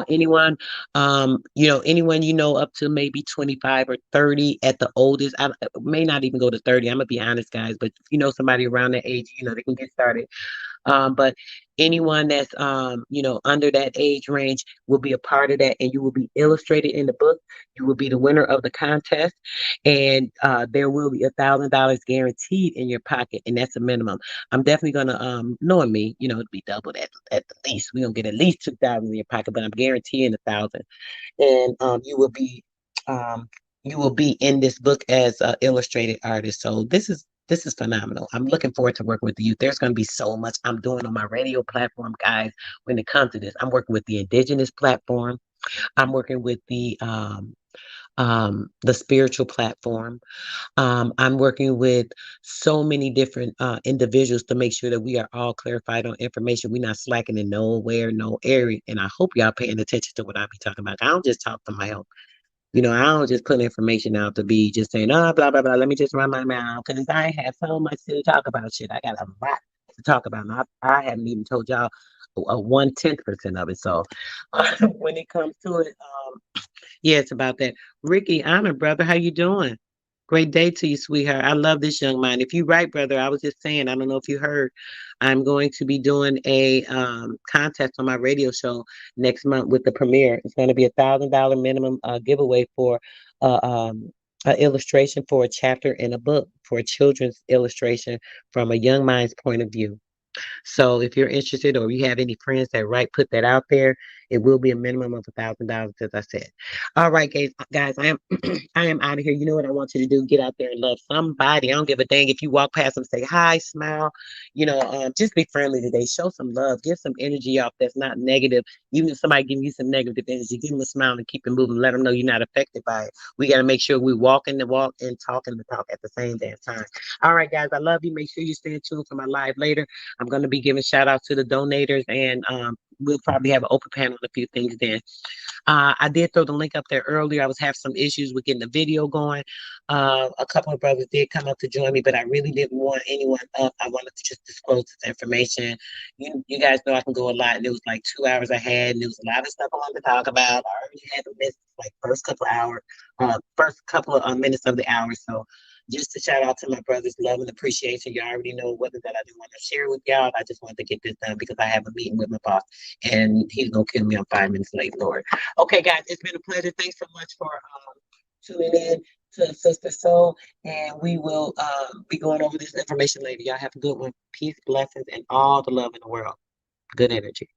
anyone, anyone up to maybe 25 or 30 at the oldest. I may not even go to 30. I'm gonna be honest, guys, but if you know somebody around that age, they can get started. But anyone that's under that age range will be a part of that, and you will be illustrated in the book. You will be the winner of the contest, and there will be $1,000 guaranteed in your pocket, and that's a minimum. I'm definitely gonna, knowing me, it'll be doubled at the least. We're gonna get at least 2,000 in your pocket, but I'm guaranteeing 1,000, and um, you will be in this book as an illustrated artist. So this is phenomenal. I'm looking forward to working with the youth. There's going to be so much I'm doing on my radio platform, guys. When it comes to this, I'm working with the indigenous platform. I'm working with the spiritual platform. I'm working with so many different individuals to make sure that we are all clarified on information. We're not slacking in nowhere, no area. And I hope y'all paying attention to what I be talking about. I don't just talk for my own. I don't just put information out to be just saying, oh, blah, blah, blah. Let me just run my mouth because I have so much to talk about shit. I got a lot to talk about. And I haven't even told y'all a 1/10% of it. So when it comes to it, yeah, it's about that. Ricky, Honor, brother, how you doing? Great day to you, sweetheart. I love this young man. If you right, brother, I was just saying, I don't know if you heard, I'm going to be doing a contest on my radio show next month with the premiere. It's going to be $1,000 minimum giveaway for uh, um, an illustration for a chapter in a book for a children's illustration from a young mind's point of view. So if you're interested or you have any friends that put that out there, it will be a minimum of $1,000, as I said. All right, guys, I am I am out of here. You know what I want you to do? Get out there and love somebody. I don't give a dang if you walk past them, say hi, smile. Just be friendly today. Show some love. Give some energy off that's not negative. Even if somebody gives you some negative energy, give them a smile and keep it moving. Let them know you're not affected by it. We got to make sure we walking the walk and talking the talk at the same damn time. All right, guys, I love you. Make sure you stay tuned for my live later. I'm going to be giving shout outs to the donators, and we'll probably have an open panel on a few things then. I did throw the link up there earlier. I was having some issues with getting the video going. A couple of brothers did come up to join me, but I really didn't want anyone up. I wanted to just disclose this information. You guys know I can go a lot, and it was like 2 hours I had, and there was a lot of stuff I wanted to talk about. I already had the missed like first couple of minutes of the hour. So just to shout out to my brothers, love and appreciation. You already know whether that I didn't want to share with y'all. I just wanted to get this done because I have a meeting with my boss, and he's gonna kill me. I'm 5 minutes late, Lord. Okay, guys, it's been a pleasure. Thanks so much for tuning in to Sister Soul, and we will be going over this information later. Y'all have a good one. Peace, blessings, and all the love in the world. Good energy.